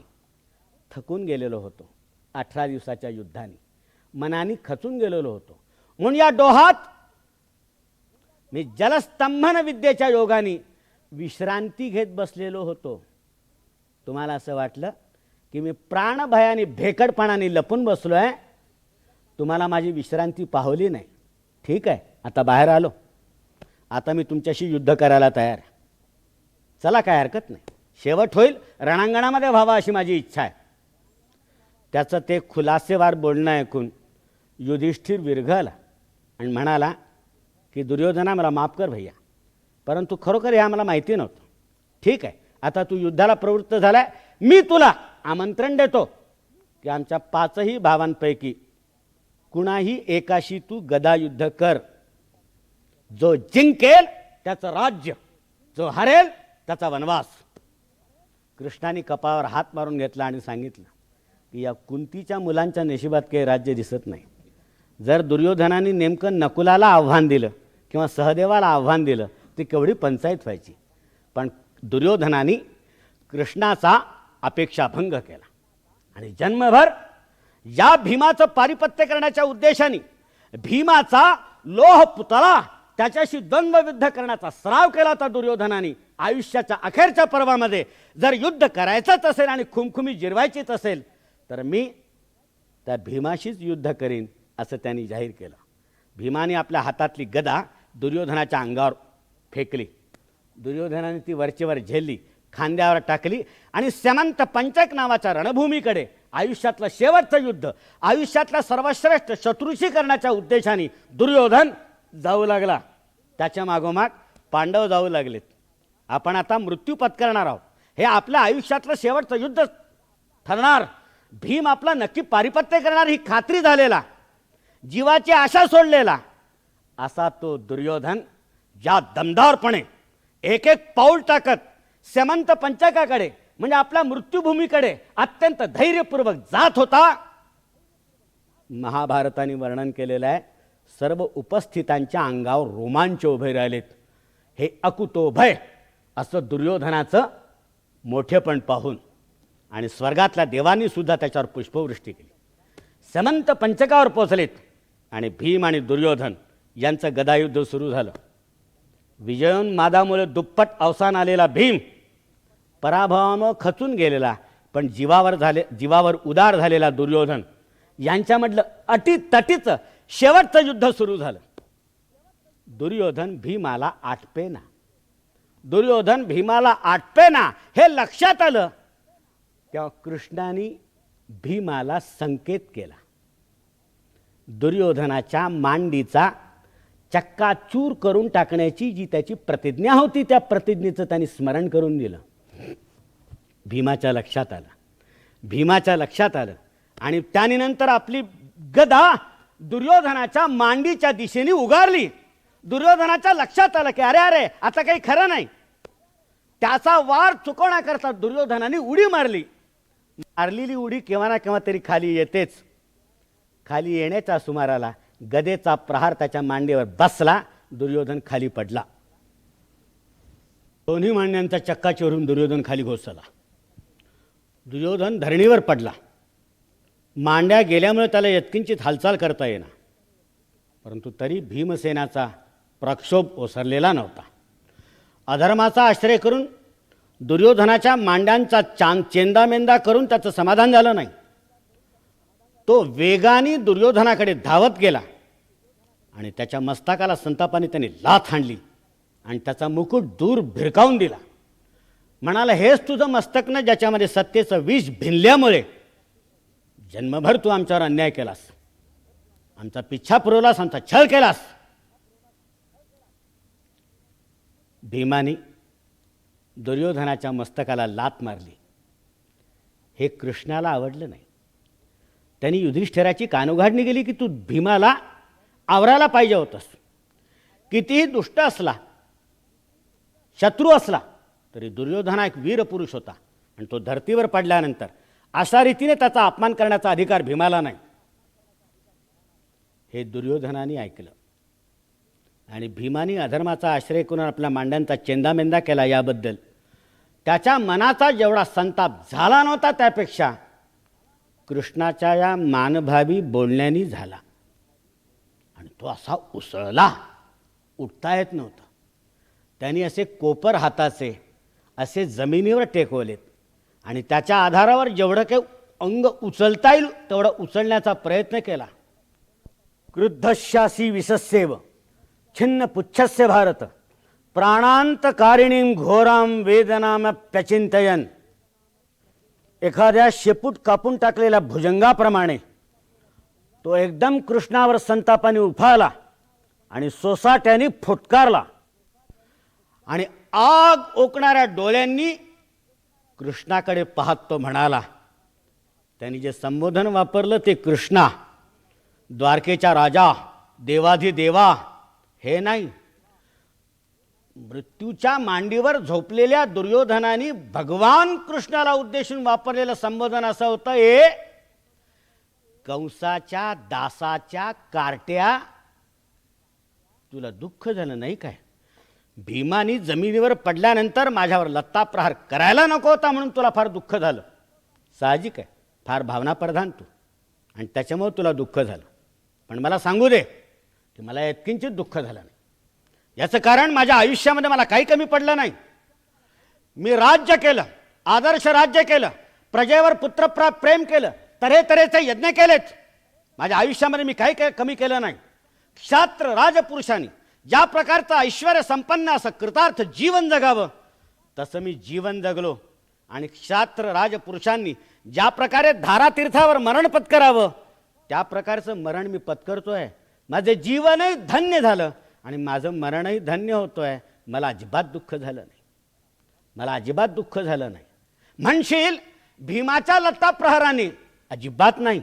थकून गेलेलो होतो 18 दिवसाच्या युद्धाने. मनाने खचून गेलेलो होतो. म्हणून या डोहात मी जलस्तंभन विद्येच्या योगाने विश्रांती घेत बसलेलो होतो. तुम्हाला असं वाटलं की मी प्राणभयाने भेकडपणाने लपून बसलो आहे. तुम्हाला माझी विश्रांती पाहवली नाही. ठीक आहे, आता बाहेर आलो. आता मी तुमच्याशी युद्ध करायला तयार आहे. चला, काय हरकत नाही. शेवट होईल रणांगणामध्ये व्हावा अशी माझी इच्छा आहे. त्याचं ते खुलासेवार बोलणं ऐकून युधिष्ठिर विरघळला आणि म्हणाला की दुर्योधना मला माफ कर भैया, परंतु खरोखर हे आम्हाला माहिती नव्हतं. ठीक आहे, आता तू युद्धाला प्रवृत्त झालाय. मी तुला आमंत्रण देतो की आमच्या 5ही भावांपैकी कुणाही एकाशी तू गदायुद्ध कर. जो जिंकेल त्याचं राज्य, जो हरेल त्याचा वनवास. कृष्णाने कपाळावर हात मारून घेतला आणि सांगितलं की या कुंतीच्या मुलांच्या नशिबात काही राज्य दिसत नाही. जर दुर्योधनाने नेमकं नकुलाला आव्हान दिलं किंवा सहदेवाला आव्हान दिलं ती केवढी पंचायत व्हायची. पण दुर्योधनाने कृष्णाचा अपेक्षाभंग केला आणि जन्मभर या भीमाचं पारिपत्य करण्याच्या उद्देशाने भीमाचा लोह पुतळा त्याच्याशी द्वंद्वयुद्ध करण्याचा सराव केला होता दुर्योधनाने. आयुष्याच्या अखेरच्या पर्वामध्ये जर युद्ध करायचंच असेल आणि खुमखुमी जिरवायचीच असेल तर मी त्या भीमाशीच युद्ध करीन असं त्यांनी जाहीर केलं. भीमाने आपल्या हातातली गदा दुर्योधनाच्या अंगावर फेकली. दुर्योधनाने ती वरचेवर झेलली, खांद्यावर टाकली आणि समंत पंचक नावाच्या रणभूमीकडे आयुष्यातलं शेवटचं युद्ध, आयुष्यातला सर्वश्रेष्ठ शत्रुशी करण्याच्या उद्देशाने दुर्योधन जाऊ लागला. त्याच्या मागोमाग पांडव जाऊ लागलेत. आपण आता मृत्यू पत्करणार आहोत. हे आपल्या आयुष्यातलं शेवटचं युद्ध ठरणार. भीम आपला नक्की पारिपत्य करणार ही खात्री झालेला, जीवाची आशा सोडलेला असा तो दुर्योधन ज्या दमदारपणे एक एक पाऊल टाकत समंत पंचकाकडे म्हणजे आपल्या मृत्यूभूमीकडे अत्यंत धैर्यपूर्वक जात होता, महाभारताने वर्णन केलेलं आहे. सर्व उपस्थितांच्या अंगावर रोमांच उभे राहिलेत. हे अकुतोभय असं दुर्योधनाचं मोठेपण पाहून आणि स्वर्गातल्या देवांनी सुद्धा त्याच्यावर पुष्पवृष्टी केली. समंत पंचकावर पोचलेत आणि भीम आणि दुर्योधन यांचं गदायुद्ध सुरू झालं. विजयोन्मादामुळे दुप्पट अवसान आलेला भीम पराभवामुळे खचून गेलेला, पण जीवावर उदार झालेला दुर्योधन यांच्यामधलं अटीतटीचं शेवटचं युद्ध सुरू झालं. दुर्योधन भीमाला आटपेना हे लक्षात आलं तेव्हा कृष्णाने भीमाला संकेत केला. दुर्योधनाच्या मांडीचा चक्काचूर करून टाकण्याची जी त्याची प्रतिज्ञा होती त्या प्रतिज्ञेचं त्यांनी स्मरण करून दिलं. भीमाच्या लक्षात आलं आणि त्यानंतर आपली गदा दुर्योधनाच्या मांडीच्या दिशेने उगारली. दुर्योधनाच्या लक्षात आलं की अरे आता काही खरं नाही. त्याचा वार चुकवण्याकरता दुर्योधनाने उडी मारलेली उडी केव्हा ना केव्हा तरी खाली येतेच. खाली येण्याच्या सुमाराला गदेचा प्रहार त्याच्या मांडीवर बसला. दुर्योधन खाली पडला. दोन्ही मांड्यांचा चक्काचूरून दुर्योधन खाली घोसला. दुर्योधन धरणीवर पडला. मांड्या गेल्यामुळे त्याला यत्किंचित हालचाल करता येणार, परंतु तरी भीमसेनाचा प्रक्षोभ ओसरलेला नव्हता. अधर्माचा आश्रय करून दुर्योधनाच्या मांड्यांचा चेंदामेंदा करून त्याचं समाधान झालं नाही. तो वेगाने दुर्योधनाकडे धावत गेला आणि त्याच्या मस्तकाला संतापाने त्याने लाथ हाणली आणि त्याचा मुकुट दूर भिरकावून दिला. म्हणाला, हेच तुझं मस्तक ना ज्याच्यामध्ये सत्तेचं विष भिनल्यामुळे जन्मभर तू आमच्यावर अन्याय केलास, आमचा पिच्छा पुरवलास, आमचा छळ केलास. भीमाने दुर्योधनाच्या मस्तकाला लाथ मारली. हे कृष्णाला आवडलं नाही. त्यांनी युधिष्ठिराची कानउघाडणी केली की तू भीमाला आवरायला पाहिजे होतंस. कितीही दुष्ट असला, शत्रू असला तरी दुर्योधना एक वीर पुरुष होता आणि तो धर्तीवर पडल्यानंतर अशा रीतीने त्याचा अपमान करण्याचा अधिकार भीमाला नाही. हे दुर्योधनाने ऐकलं आणि भीमाने अधर्माचा आश्रय करून आपल्या मांड्यांचा चेंदामेंदा केला. याबद्दल त्याच्या मनाचा जेवढा संताप झाला नव्हता त्यापेक्षा कृष्णाच्या या मानभावी बोलण्यानी झाला आणि तो असा उसळला, उठता येत नव्हता. त्यांनी असे कोपर हाताचे असे जमिनीवर टेकवलेत आणि त्याच्या आधारावर जेवढं काही अंग उचलता येईल तेवढं उचलण्याचा प्रयत्न केला. क्रुद्धशासी विसस्येव छिन्न पुच्छस्य भारत प्राणांतकारिणीं घोराम वेदनामप्यचिंतयन्. एखाद्या शेपूट कापून टाकलेल्या भुजंगाप्रमाणे तो एकदम कृष्णावर संतापाने उफाळला आणि सोसाट्याने फुटकारला आणि आग ओकणाऱ्या डोळ्यांनी कृष्णाकडे पाहत तो म्हणाला. त्यांनी जे संबोधन वापरलं ते कृष्णा, द्वारकेचा राजा, देवाधिदेवा हे नाही. मृत्यूच्या मांडीवर झोपलेल्या दुर्योधनाने भगवान कृष्णाला उद्देशून वापरलेलं संबोधन असं होतं, हे कंसाच्या दासाच्या कार्ट्या, तुला दुःख झालं नाही काय? भीमानी जमिनीवर पडल्यानंतर माझ्यावर लत्ता प्रहार करायला नको होता म्हणून तुला फार दुःख झालं. साहजिक आहे, फार भावनाप्रधान तू आणि त्याच्यामुळे तुला दुःख झालं. पण मला सांगू दे की मला यत्किंचित दुःख झालं नाही. याचं कारण माझ्या आयुष्यामध्ये मला काही कमी पडलं नाही. मी राज्य केलं, आदर्श राज्य केलं, प्रजेवर पुत्रप्राप प्रेम केलं, तऱ्हेतऱ्हेचे यज्ञ केलेत. माझ्या आयुष्यामध्ये मी काही काही कमी केलं नाही. क्षात्र राजपुरुषांनी ज्या प्रकारचं ऐश्वर्य संपन्न असं कृतार्थ जीवन जगावं तसं मी जीवन जगलो. आणि क्षात्र राजपुरुषांनी ज्या प्रकारे धारातीर्थावर मरण पत्करावं त्या प्रकारचं मरण मी पत्करतोय. माझे जीवनही धन्य झालं आणि माझं मरणही धन्य होतोय. मला अजिबात दुःख झालं नाही. मला अजिबात दुःख झालं नाही. म्हणशील भीमाच्या लत्ता प्रहाराने, अजिबात नाही.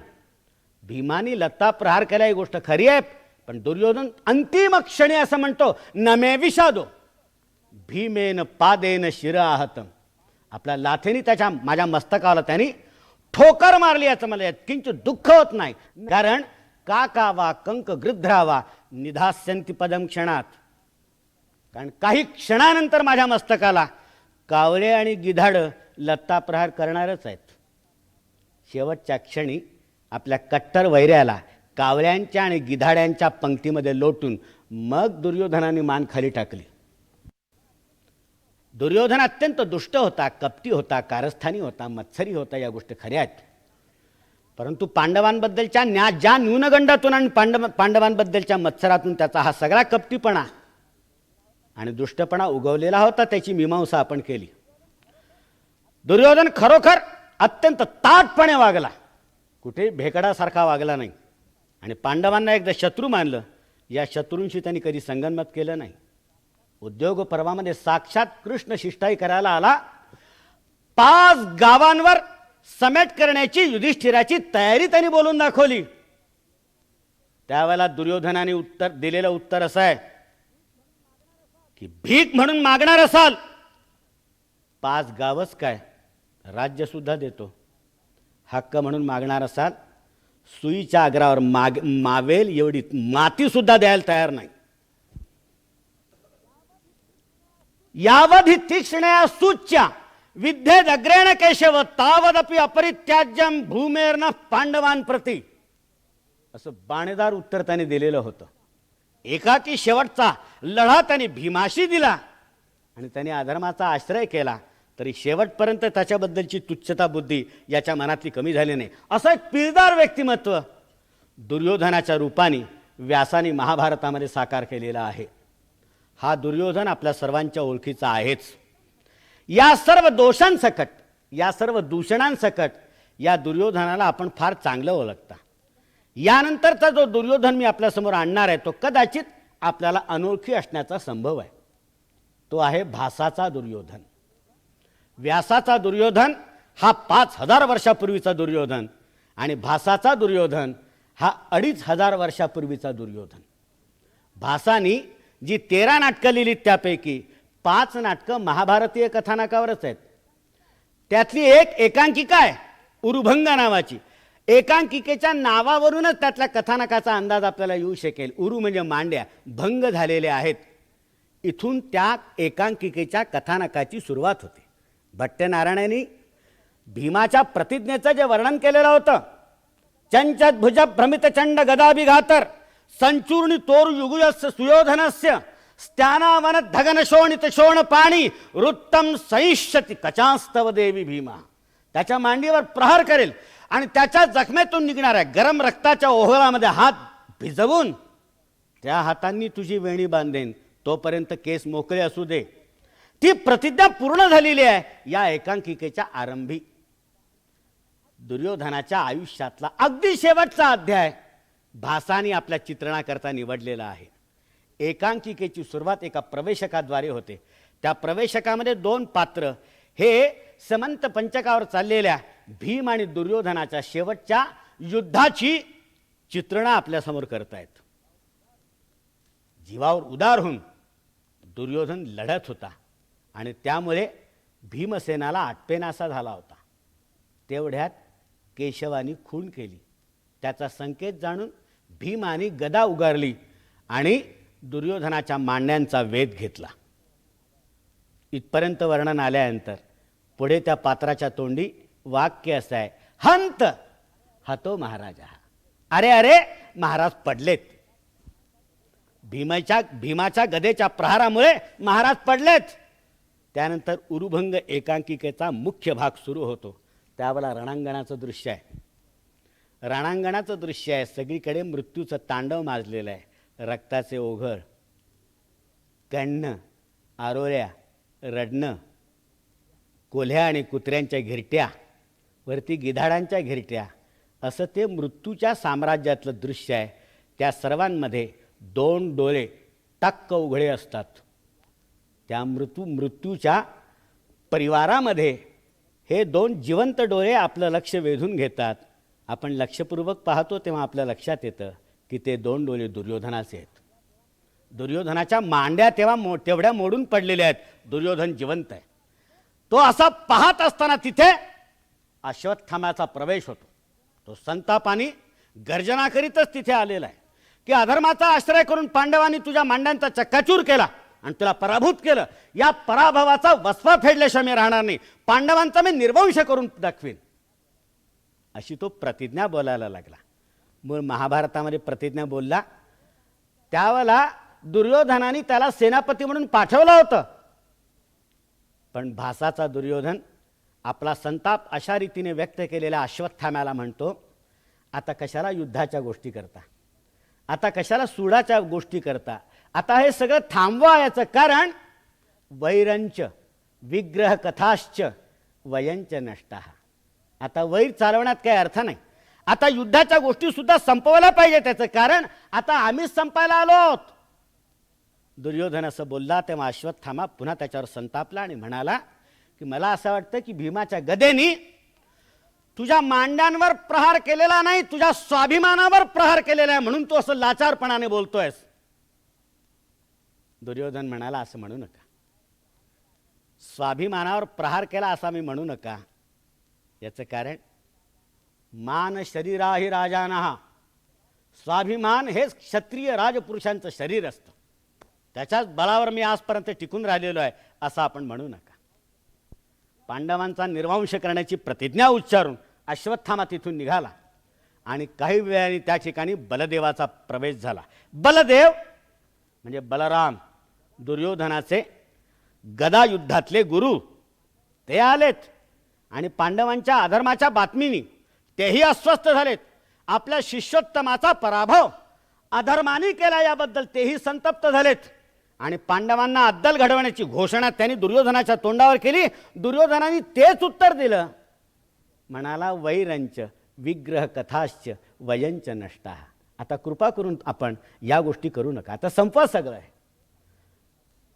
भीमानी लत्ता प्रहार केला ही गोष्ट खरी आहे, पण दुर्योधन अंतिम क्षणी असं म्हणतो, नमे विषादो भीमेन पादेन शिराहतम. आपल्या लाथेने माझ्या मस्तकाला त्यांनी ठोकर मारली याचं मला किंचित दुःख होत नाही. कारण का वा कंक गृध्रावा निधास्यंती पदम क्षणात. कारण काही क्षणानंतर माझ्या मस्तकाला कावळे आणि गिधाडं लत्ता प्रहार करणारच आहेत. शेवटच्या क्षणी आपल्या कट्टर वैऱ्याला कावळ्यांच्या आणि गिधाड्यांच्या पंक्तीमध्ये लोटून मग दुर्योधनाने मान खाली टाकली. दुर्योधन अत्यंत दुष्ट होता, कपटी होता, कारस्थानी होता, मत्सरी होता, या गोष्टी खऱ्या आहेत. परंतु पांडवांबद्दलच्या ज्या न्यूनगंडातून आणि पांडवांबद्दलच्या मत्सरातून त्याचा हा सगळा कपटीपणा आणि दुष्टपणा उगवलेला होता, त्याची मीमांसा आपण केली. दुर्योधन खरोखर अत्यंत ताटपणे वागला, कुठे भेकडासारखा वागला नाही. आणि पांडवांना एकदा शत्रू मानलं, या शत्रूंशी त्यांनी कधी संगनमत केलं नाही. उद्योग पर्वामध्ये साक्षात कृष्ण शिष्टाई करायला आला. 5 गावांवर समेट करण्याची युधिष्ठिराची तयारी त्यांनी बोलून दाखवली. त्यावेळेला दुर्योधनाने दिलेलं उत्तर असं आहे की भीक म्हणून मागणार असाल 5 गावच काय, राज्य सुद्धा देतो. हक्क म्हणून मागणार असाल सुईच्या अग्रावर मावेल एवढी माती सुद्धा द्यायला तयार नाही. यावधी तीक्ष्णया सूच्या विद्येद अग्रेण केशव तावदपि अपरित्याज्यम भूमेर्न पांडवान प्रती. असं बाणेदार उत्तर त्याने दिलेलं होतं. एकाकी शेवटचा लढा त्याने भीमाशी दिला आणि त्याने अधर्माचा आश्रय केला, तरी शेवटपर्यंत त्याच्याबद्दलची तुच्छता बुद्धी याच्या मनातली कमी झाली नाही. असं एक पिळदार व्यक्तिमत्व दुर्योधनाच्या रूपाने व्यासाने महाभारतामध्ये साकार केलेला आहे. हा दुर्योधन आपल्या सर्वांच्या ओळखीचा आहेच. या सर्व दोषांसकट, या सर्व दूषणांसकट या दुर्योधनाला आपण फार चांगलं ओळखता. यानंतरचा जो दुर्योधन मी आपल्यासमोर आणणार आहे तो कदाचित आपल्याला अनोळखी असण्याचा संभव आहे. तो आहे भासाचा दुर्योधन. व्यासाचा दुर्योधन हा 5000 वर्षापूर्वीचा दुर्योधन आणि भासाचा दुर्योधन हा 2500 वर्षापूर्वीचा दुर्योधन. भासानी जी 13 नाटकं लिहिलीत त्यापैकी 5 नाटकं महाभारतीय कथानकावरच आहेत. त्यातली एक एकांकिका आहे उरुभंग नावाची. एकांकिकेच्या नावावरूनच त्यातल्या कथानकाचा अंदाज आपल्याला येऊ शकेल. उरु म्हणजे मांड्या, भंग झालेल्या आहेत. इथून त्या एकांकिकेच्या कथानकाची सुरुवात होते. भट्टनारायणांनी भीमाच्या प्रतिज्ञेचं जे वर्णन केलेलं होतं, चंचत भुज भ्रमित चंड गदाभिघातर संचूर्णी तोर युगुयस्य सुयोधनस्य स्त्यानावन धगन शोणित शोण पाणी वृत्तम सहिष्यति कचास्तव देवी भीमा. त्याच्या मांडीवर प्रहार करेल आणि त्याच्या जखमेतून निघणाऱ्या गरम रक्ताच्या ओहळामध्ये हात भिजवून त्या हातांनी तुझी वेणी बांधेन, तोपर्यंत केस मोकळे असू दे. ती प्रतिज्ञा पूर्ण झालेली आहे या एकांकिकेच्या आरंभी. दुर्योधनाच्या आयुष्यातला अगदी शेवटचा अध्याय भासानी आपल्या चित्रणाकरता निवडलेला आहे. एकांकिकेची सुरुवात एका प्रवेशकाद्वारे होते. त्या प्रवेशकामध्ये 2 पात्र हे समंत पंचकावर चाललेल्या भीम आणि दुर्योधनाच्या शेवटच्या युद्धाची चित्रणं आपल्यासमोर करतायत. जीवावर उदार होऊन दुर्योधन लढत होता आणि त्यामुळे भीमसेनाला आटपेनासा झाला होता. तेवढ्यात केशवानी खून केली. त्याचा संकेत जाणून भीमाने गदा उगारली आणि दुर्योधनाच्या मांड्यांचा वेध घेतला. इथपर्यंत वर्णन आल्यानंतर पुढे त्या पात्राच्या तोंडी वाक्य असं आहे, हंत हतो महाराजा. अरे अरे महाराज पडलेत. भीमाच्या गदेच्या प्रहारामुळे महाराज पडलेत. त्यानंतर उरुभंग एकांकिकेचा मुख्य भाग सुरू होतो. त्यावेळेला रणांगणाचं दृश्य आहे. रणांगणाचं दृश्य आहे. सगळीकडे मृत्यूचं तांडव माजलेलं आहे. रक्ताचे ओघळ, कणणं, आरोळ्या, रडणं, कोल्ह्या आणि कुत्र्यांच्या घिरट्या, वरती गिधाडांच्या घिरट्या, असं ते मृत्यूच्या साम्राज्यातलं दृश्य आहे. त्या सर्वांमध्ये दोन डोळे टक्क उघडे असतात. त्या मृत्यूच्या परिवारामध्ये हे दोन जिवंत डोळे आपलं लक्ष वेधून घेतात. आपण लक्षपूर्वक पाहतो तेव्हा आपल्या लक्षात येतं की ते दोन डोळे दुर्योधनाचे आहेत. दुर्योधनाच्या मांड्या तेवढ्या मोडून पडलेल्या आहेत. दुर्योधन जिवंत आहे. तो असा पाहत असताना तिथे अश्वत्थाम्याचा प्रवेश होतो. तो संतापाने गर्जना करीतच तिथे आलेला आहे की अधर्माचा आश्रय करून पांडवांनी तुझ्या मांड्यांचा चक्काचूर केला आणि तुला पराभूत केलं. या पराभवाचा वसवा फेडल्याशिवाय मी राहणार नाही. पांडवांचा मी निर्वंश करून दाखवीन, अशी तो प्रतिज्ञा बोलायला लागला. मूळ महाभारतामध्ये प्रतिज्ञा बोलला त्यावेळेला दुर्योधनाने त्याला सेनापती म्हणून पाठवलं होतं. पण भासाचा दुर्योधन आपला संताप अशा रीतीने व्यक्त केलेल्या अश्वत्थाम्याला म्हणतो, आता कशाला युद्धाच्या गोष्टी करता, आता कशाला सूडाच्या गोष्टी करता, आता हे सगळं थांबवा. याचं कारण वैरंच विग्रह कथाश्च वयंच नष्टा. आता वैर चालवण्यात काही अर्थ नाही. आता युद्धाच्या गोष्टी सुद्धा संपवल्या पाहिजे. त्याचं कारण आता आम्हीच संपायला आलो आहोत. दुर्योधन असं बोलला तेव्हा अश्वत्थामा पुन्हा त्याच्यावर संतापला आणि म्हणाला की मला असं वाटतं की भीमाच्या गदेनी तुझ्या मांड्यांवर प्रहार केलेला नाही, तुझ्या स्वाभिमानावर प्रहार केलेला आहे, म्हणून तू असं लाचारपणाने बोलतोयस. दुर्योधन म्हणाला असं म्हणू नका. स्वाभिमानावर प्रहार केला असा मी म्हणू नका. याचं कारण मान शरीराही राजानहा. स्वाभिमान हेच क्षत्रिय राजपुरुषांचं शरीर असतं. त्याच्याच बळावर मी आजपर्यंत टिकून राहिलेलो आहे असं आपण म्हणू नका. पांडवांचा निर्वंश करण्याची प्रतिज्ञा उच्चारून अश्वत्थामा तिथून निघाला आणि काही वेळाने त्या ठिकाणी बलदेवाचा प्रवेश झाला. बलदेव म्हणजे बलराम, दुर्योधनाचे गदा युद्धातले गुरु, ते आलेत आणि पांडवांच्या अधर्माच्या बातमीनी तेही अस्वस्थ झालेत. आपल्या शिष्योत्तमाचा पराभव अधर्माने केला याबद्दल तेही संतप्त झालेत आणि पांडवांना अद्दल घडवण्याची घोषणा त्यांनी दुर्योधनाच्या तोंडावर केली. दुर्योधनाने तेच उत्तर दिलं, म्हणाला वैरंच विग्रह कथाश्च वयंच नष्टा. आता कृपा करून आपण या गोष्टी करू नका, आता संपवा सगळं आहे.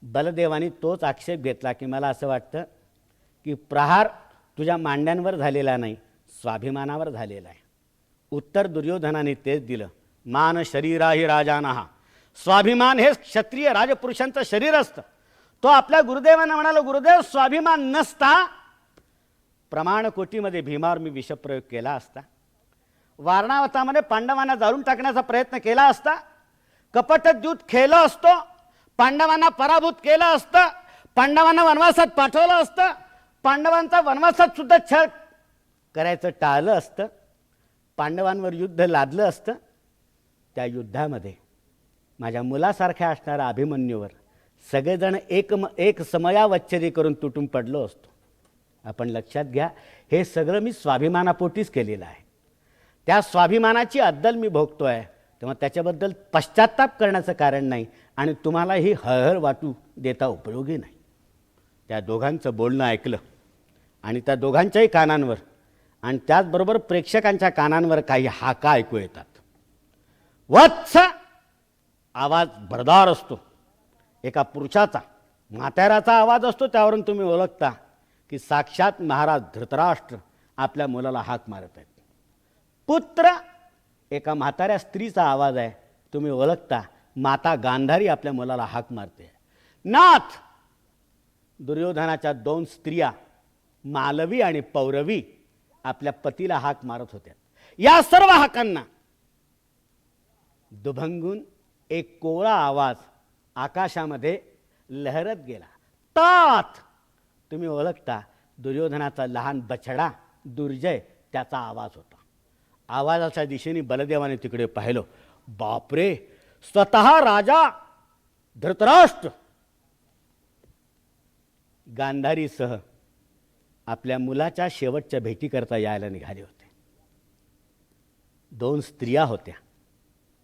बलदेवानी तोच आक्षेप घेतला की मला असं वाटतं की प्रहार तुझ्या मांड्यांवर झालेला नाही, स्वाभिमानावर झालेला आहे. उत्तर दुर्योधनाने तेच दिलं, मान शरीराही राजानहा. स्वाभिमान हे क्षत्रिय राजपुरुषांचं शरीर असतं. तो आपल्या गुरुदेवांना म्हणाला, गुरुदेव स्वाभिमान नसता प्रमाणकोटीमध्ये भीमावर मी विषप्रयोग केला असता, वारणावतामध्ये पांडवांना जाळून टाकण्याचा प्रयत्न केला असता, कपटद्यूत खेळलं असतो, पांडवांना पराभूत केलं असतं, पांडवांना वनवासात पाठवलं असतं, पांडवांचा वनवासात सुद्धा छळ करायचं टाळलं असतं, पांडवांवर युद्ध लादलं असतं. त्या युद्धामध्ये माझ्या मुलासारख्या असणाऱ्या अभिमन्यूवर सगळेजण एक समयावच्छेदी करून तुटून पडलो असतो. आपण लक्षात घ्या, हे सगळं मी स्वाभिमानापोटीच केलेलं आहे. त्या स्वाभिमानाची अद्दल मी भोगतोय, तेव्हा त्याच्याबद्दल पश्चाताप करण्याचं कारण नाही आणि तुम्हाला ही हळहळ वाटू देता उपयोगी नाही. त्या दोघांचं बोलणं ऐकलं आणि त्या दोघांच्याही कानांवर आणि त्याचबरोबर प्रेक्षकांच्या कानांवर काही हाका ऐकू येतात. वत्स आवाज भरदार असतो, एका पुरुषाचा, म्हाताऱ्याचा आवाज असतो. त्यावरून तुम्ही ओळखता की साक्षात महाराज धृतराष्ट्र आपल्या मुलाला हाक मारत आहेत. पुत्र एका म्हाताऱ्या स्त्रीचा आवाज आहे, तुम्ही ओळखता माता गांधारी आपल्या मुलाला हाक मारते. नाथ दुर्योधनाच्या दोन स्त्रिया मालवी आणि पौरवी आपल्या पतीला हाक मारत होत्या. या सर्व हाकांना दुभंगून एक कोवळा आवाज आकाशामध्ये लहरत गेला. तात तुम्ही ओळखता दुर्योधनाचा लहान बछडा दुर्जय त्याचा आवाज होता. आवाजाच्या दिशेने बलदेवाने तिकडे पाहिलं. बापरे, स्वतः राजा धृतराष्ट्र गांधारीसह आपल्या मुलाच्या शेवटच्या भेटीकरता यायला निघाले होते. 2 स्त्रिया होत्या,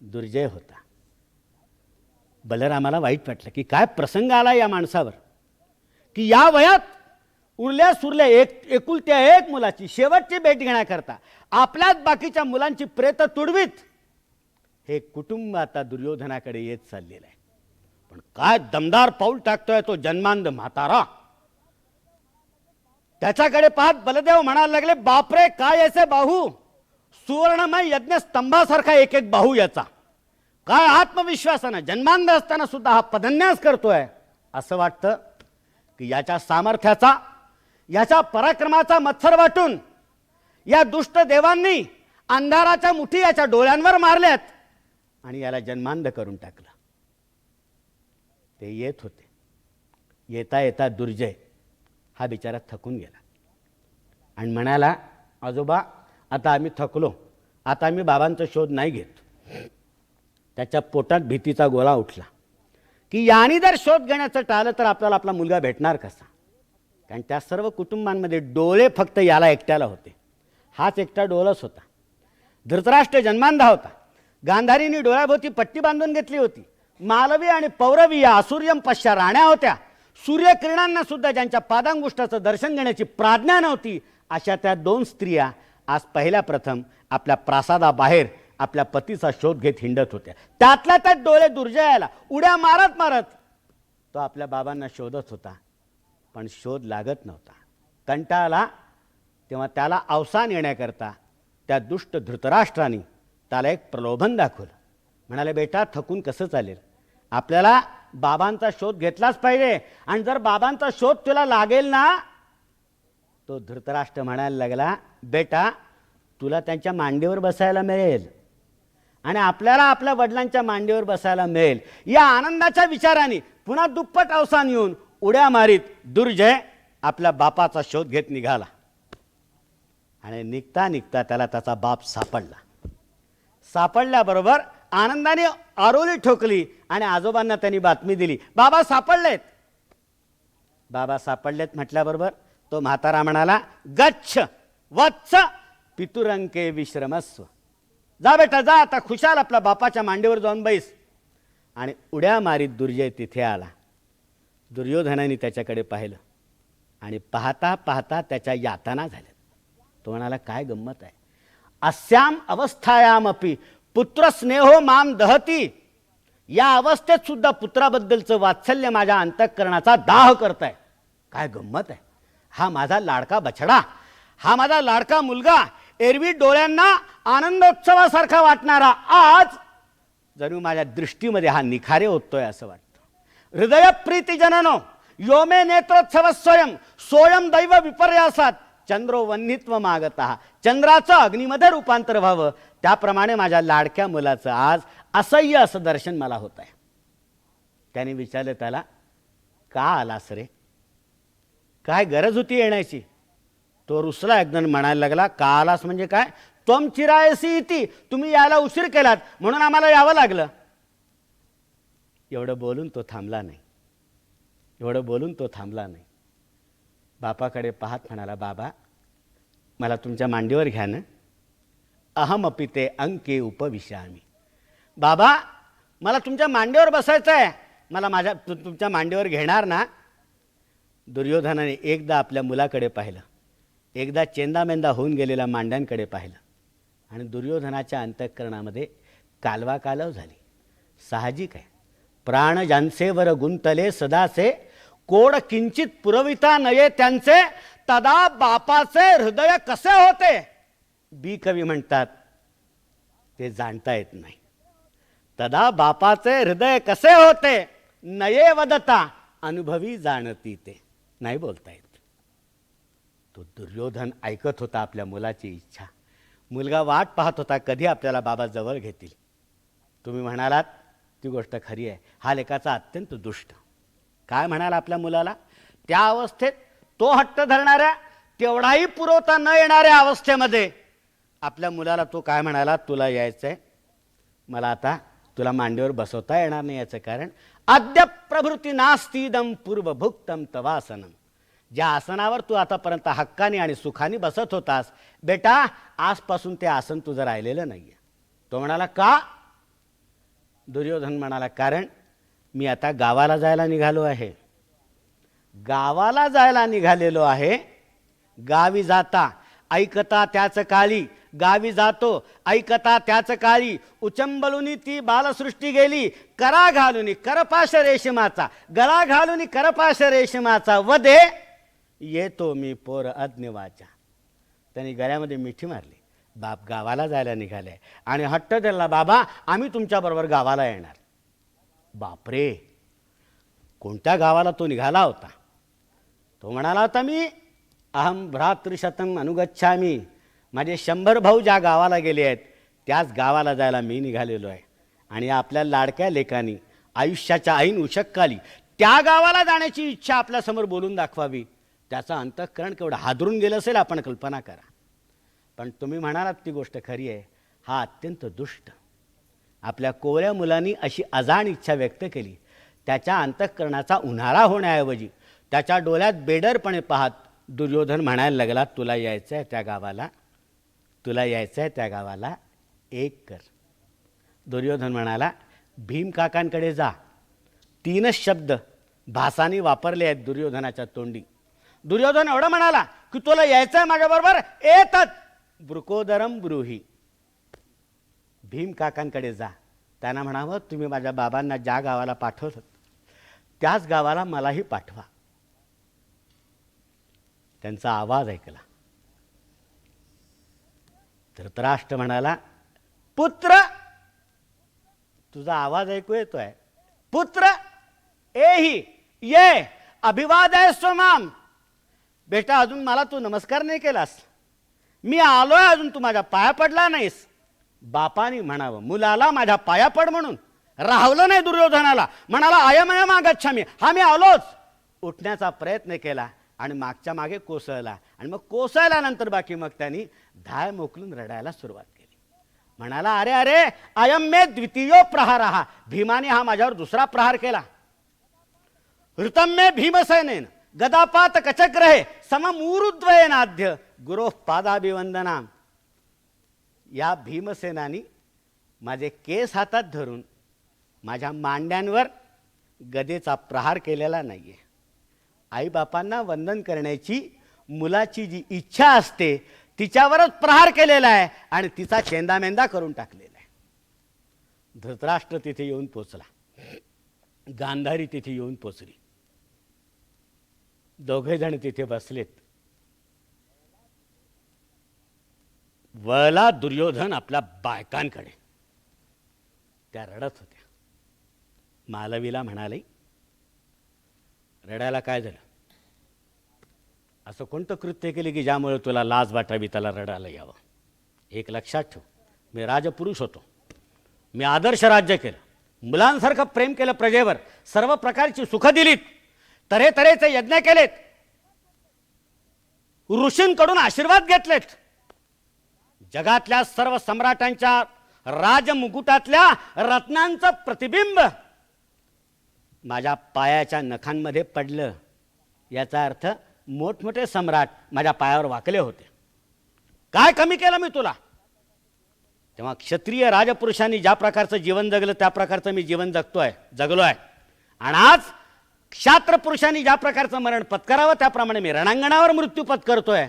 दुर्जय होता. बलरामाला वाईट वाटलं की काय प्रसंग आला या माणसावर, की या वयात उरल्या सुरल्या एकुलत्या एक मुलाची शेवटची भेट घेण्याकरता आपल्याच बाकीच्या मुलांची प्रेत तुडवीत हे कुटुंब आता दुर्योधनाकडे येत चाललेलं आहे. पण काय दमदार पाऊल टाकतोय तो जन्मांध म्हातारा. त्याच्याकडे पाहत बलदेव म्हणायला लागले, बापरे काय याचे बाहू, सुवर्णमय यज्ञ स्तंभासारखा एक एक बाहू याचा. काय आत्मविश्वासानं जन्मांध असताना सुद्धा हा पदन्यास करतोय. असं वाटतं की याच्या सामर्थ्याचा, याच्या पराक्रमाचा मत्सर वाटून या दुष्ट देवांनी अंधाराच्या मुठी याच्या डोळ्यांवर मारल्यात आणि याला जन्मांध करून टाकलं. ते येत होते. येता येता दुर्जय हा बिचारा थकून गेला आणि म्हणाला, आजोबा आता आम्ही थकलो, आता आम्ही बाबांचा शोध नाही घेत. त्याच्या पोटात भीतीचा गोळा उठला की याने जर शोध घेण्याचं टाळलं तर आपल्याला आपला मुलगा भेटणार कसा. कारण त्या सर्व कुटुंबांमध्ये डोळे फक्त याला एकट्याला होते. हाच एकटा डोळस होता. धृतराष्ट्र जन्मांधा होता. गांधारीने डोळ्याभोवती पट्टी बांधून घेतली होती. मालवी आणि पौरवी या असुर्यम पश्या राण्या होत्या. सूर्यकिरणांना सुद्धा ज्यांच्या पादांगुष्ठाचं दर्शन घेण्याची प्राज्ञा नव्हती, अशा त्या 2 स्त्रिया आज पहिल्या प्रथम आपल्या प्रासादाबाहेर आपल्या पतीचा शोध घेत हिंडत होत्या. त्यातल्या त्यात डोळे दुर्जयाला उड्या मारत मारत तो आपल्या बाबांना शोधत होता, पण शोध लागत नव्हता. कंटाळला तेव्हा त्याला अवसान येण्याकरता त्या दुष्ट धृतराष्ट्राने त्याला एक प्रलोभन दाखवलं. म्हणाले, बेटा थकून कसं चालेल, आपल्याला बाबांचा शोध घेतलाच पाहिजे. आणि जर बाबांचा शोध तुला लागेल ना, तो धृतराष्ट्र म्हणायला लागला, बेटा तुला त्यांच्या मांडीवर बसायला मिळेल आणि आपल्याला आपल्या वडिलांच्या मांडीवर बसायला मिळेल. या आनंदाच्या विचाराने पुन्हा दुप्पट अवसान येऊन उड्या मारीत दुर्जय आपल्या बापाचा शोध घेत निघाला. आणि निघता निघता त्याला त्याचा बाप सापडला. सापडल्याबरोबर आनंदाने आरोली ठोकली आणि आजोबांना त्यांनी बातमी दिली, बाबा सापडलेत. बाबा सापडलेत म्हटल्याबरोबर तो म्हातारा म्हणाला, गच्छ वत्स पितुरंके विश्रमस्व. जा बेटा जा, आता खुशाल आपल्या बापाच्या मांडीवर जाऊन बैस. आणि उड्या मारीत दुर्जय तिथे आला. दुर्योधनाने त्याच्याकडे पाहिलं आणि पाहता पाहता त्याच्या यातना झाल्या. तो म्हणाला, काय गंमत आहे, अस्याम अवस्थायामपि पुत्र स्नेहो माम दहती. या अवस्थेत सुद्धा पुत्राबद्दलचं वात्सल्य माझ्या अंतःकरणाचा दाह करताय. काय गंमत आहे, हा माझा लाडका बछडा, हा माझा लाडका मुलगा, एरवी डोळ्यांना आनंदोत्सवासारखा वाटणारा आज जणू माझ्या दृष्टीमध्ये हा निखारे होतोय असं वाटतं. हृदय प्रीती जननो योमे नेत्रोत्सव स्वयं सोयम दैव विपर्यासात चंद्रो वन्नित्व मागता. चंद्राचं अग्नीमध्ये रूपांतर व्हावं त्याप्रमाणे माझ्या लाडक्या मुलाचं आज असह्य असं दर्शन मला होत आहे. त्याने विचारलं त्याला, का आलास रे, काय गरज होती येण्याची. तो रुसला एकदम, म्हणायला लागला, का आलास म्हणजे काय, त्वम चिरायसी इति, तुम्ही यायला उशीर केलात म्हणून आम्हाला यावं लागलं. एवढं बोलून तो थांबला नाही. एवढं बोलून तो थांबला नाही. बापाकडे पाहत म्हणाला, बाबा मला तुमच्या मांडीवर घ्या ना. अहमपि ते अंके उपविशामी. बाबा मला तुमच्या मांडीवर बसायचं आहे, मला तुमच्या मांडीवर घेणार ना. दुर्योधनाने एकदा आपल्या मुलाकडे पाहिलं, एकदा चेंदामेंदा होऊन गेलेल्या मांड्यांकडे पाहिलं आणि दुर्योधनाच्या अंतःकरणामध्ये कालवा कालव झाली. साहजिक आहे, प्राण ज्यांचेवर गुंतले सदाचे, कोड किंचित पुरविता नये त्यांचे, तदा बापाचे हृदय कसे होते. बी कवी म्हणतात, ते जाणता येत नाही. तदा बापाचे हृदय कसे होते, नये वदता अनुभवी जाणती ते. नाही बोलता येत. तो दुर्योधन ऐकत होता आपल्या मुलाची इच्छा. मुलगा वाट पाहत होता कधी आपल्याला बाबा जवळ घेतील. तुम्ही म्हणालात ती गोष्ट खरी आहे, हा लेकाचा अत्यंत दुष्ट. काय म्हणाला आपल्या मुलाला, त्या अवस्थेत तो हट्ट धरणाऱ्या, तेवढाही पुरवता न येणाऱ्या अवस्थेमध्ये आपल्या मुलाला तो काय म्हणाला, तुला यायचंय, मला आता तुला मांडीवर बसवता येणार नाही. याचं कारण अद्य प्रभृती नास्तीदम पूर्वभुक्तम तवासनम. ज्या आसनावर तू आतापर्यंत हक्काने आणि सुखाने बसत होतास बेटा, आजपासून ते आसन तुझं राहिलेलं नाहीये. तो म्हणाला, का? दुर्योधन म्हणाला, कारण मी आता गावाला जायला निघालो आहे. गावाला जायला निघालेलो आहे. गावी जाता ऐकता त्याच काळी, गावी जातो ऐकता त्याच काळी, उचंबलुनी ती बालसृष्टी गेली, करा घालुनी करपाश रेशमाचा, गळा घालुनी करपाश रेशमाचा, वदे येतो मी पोर अज्ञवाचा. त्यांनी गळ्यामध्ये मिठी मारली. बाप गावाला जायला निघाले आणि हट्ट धरला, बाबा आम्ही तुमच्याबरोबर गावाला येणार. बापरे, कोणत्या गावाला तो निघाला होता? तो म्हणाला होता, मी अहम भ्रातृशतम अनुगच्छामी, माझे 100 भाऊ ज्या गावाला गेले आहेत त्याच गावाला जायला मी निघालेलो आहे. आणि आपल्या लाडक्या लेकानी आयुष्याच्या ऐन उशक्काली त्या गावाला जाण्याची इच्छा आपल्यासमोर बोलून दाखवावी. त्याचं अंतःकरण केवढं हादरून गेलं असेल, आपण कल्पना करा. पण तुम्ही म्हणालात ती गोष्ट खरी आहे. हा अत्यंत दुष्ट आपल्या कोवळ्या मुलांनी अशी अजाण इच्छा व्यक्त केली. त्याच्या अंतःकरणाचा उन्हाळा होण्याऐवजी त्याच्या डोळ्यात बेडरपणे पाहत दुर्योधन म्हणायला लागला, तुला यायचं आहे त्या गावाला, तुला यायचं आहे त्या गावाला, एक कर. दुर्योधन म्हणाला, भीम काकांकडे जा. 3च शब्द भासानी वापरले आहेत दुर्योधनाच्या तोंडी. दुर्योधन एवढं म्हणाला की तुला यायचं आहे माझ्याबरोबर, येतात ब्रुकोदरम ब्रूही. भीम काकांकडे जा. त्यांना म्हणावं, तुम्ही माझ्या बाबांना ज्या गावाला पाठवलं त्याच गावाला मलाही पाठवा. त्यांचा आवाज ऐकला. धृतराष्ट्र म्हणाला, पुत्र, तुझा आवाज ऐकू येतोय. पुत्र एही ये अभिवादय स्वमाम. बेटा, अजून मला तू नमस्कार नाही केलास. मी आलोय, अजून तू माझ्या पाया पडला नाहीस. बापानी म्हणावं, मुलाला माझ्या पाया पड म्हणून. राहवलं नाही दुर्योधनाला. म्हणाला, अयमयम आगच्छामी, हा मी आलोच. उठण्याचा प्रयत्न केला आणि मागच्या मागे कोसळला. आणि मग कोसळल्यानंतर बाकी मग त्यांनी धाय मोकलून रडायला सुरुवात केली. म्हणाला, अरे अरे, अयम मे द्वितीयो प्रहार. भीमाने हा माझ्यावर दुसरा प्रहार केला. ऋतम मे भीमसेनेन गदापात कचग्रहे सममूरुद्वयनाद्य गुरोः पादाभिवंदना. या भीमसेनानी माझे केस हातात धरून माझ्या मांड्यांवर गदेचा प्रहार केलेला नाही आहे. आईबापांना वंदन करण्याची मुलाची जी इच्छा असते तिच्यावरच प्रहार केलेला आहे आणि तिचा चेंदामेंदा करून टाकलेला आहे. धृतराष्ट्र तिथे येऊन पोचला. गांधारी तिथे येऊन पोचली. दोघे जण तिथे बसलेत. वळला दुर्योधन आपल्या बायकांकडे. त्या रडत होत्या. मालवीला म्हणाले, रडायला काय झालं? असं कोणतं कृत्य केले की ज्यामुळे तुला लाज वाटावी, त्याला रडायला यावं? एक लक्षात ठेव, मी राजपुरुष होतो. मी आदर्श राज्य केलं, मुलांसारखं प्रेम केलं प्रजेवर, सर्व प्रकारची सुख दिलीत, तऱ्हेतऱ्हेचे यज्ञ केलेत, ऋषींकडून आशीर्वाद घेतलेत. जगातल्या सर्व सम्राटांच्या राजमुकुटातल्या रत्नांचं प्रतिबिंब माझ्या पायाच्या नखांमध्ये पडलं. याचा अर्थ मोठमोठे सम्राट माझ्या पायावर वाकले होते. काय कमी केलं मी तुला? तेव्हा क्षत्रिय राजपुरुषांनी ज्या प्रकारचं जीवन जगलं त्या प्रकारचं मी जीवन जगलो आहे. आणि आज क्षात्र पुरुषांनी ज्या प्रकारचं मरण पत्करावं त्याप्रमाणे मी रणांगणावर मृत्यू पत्करतोय.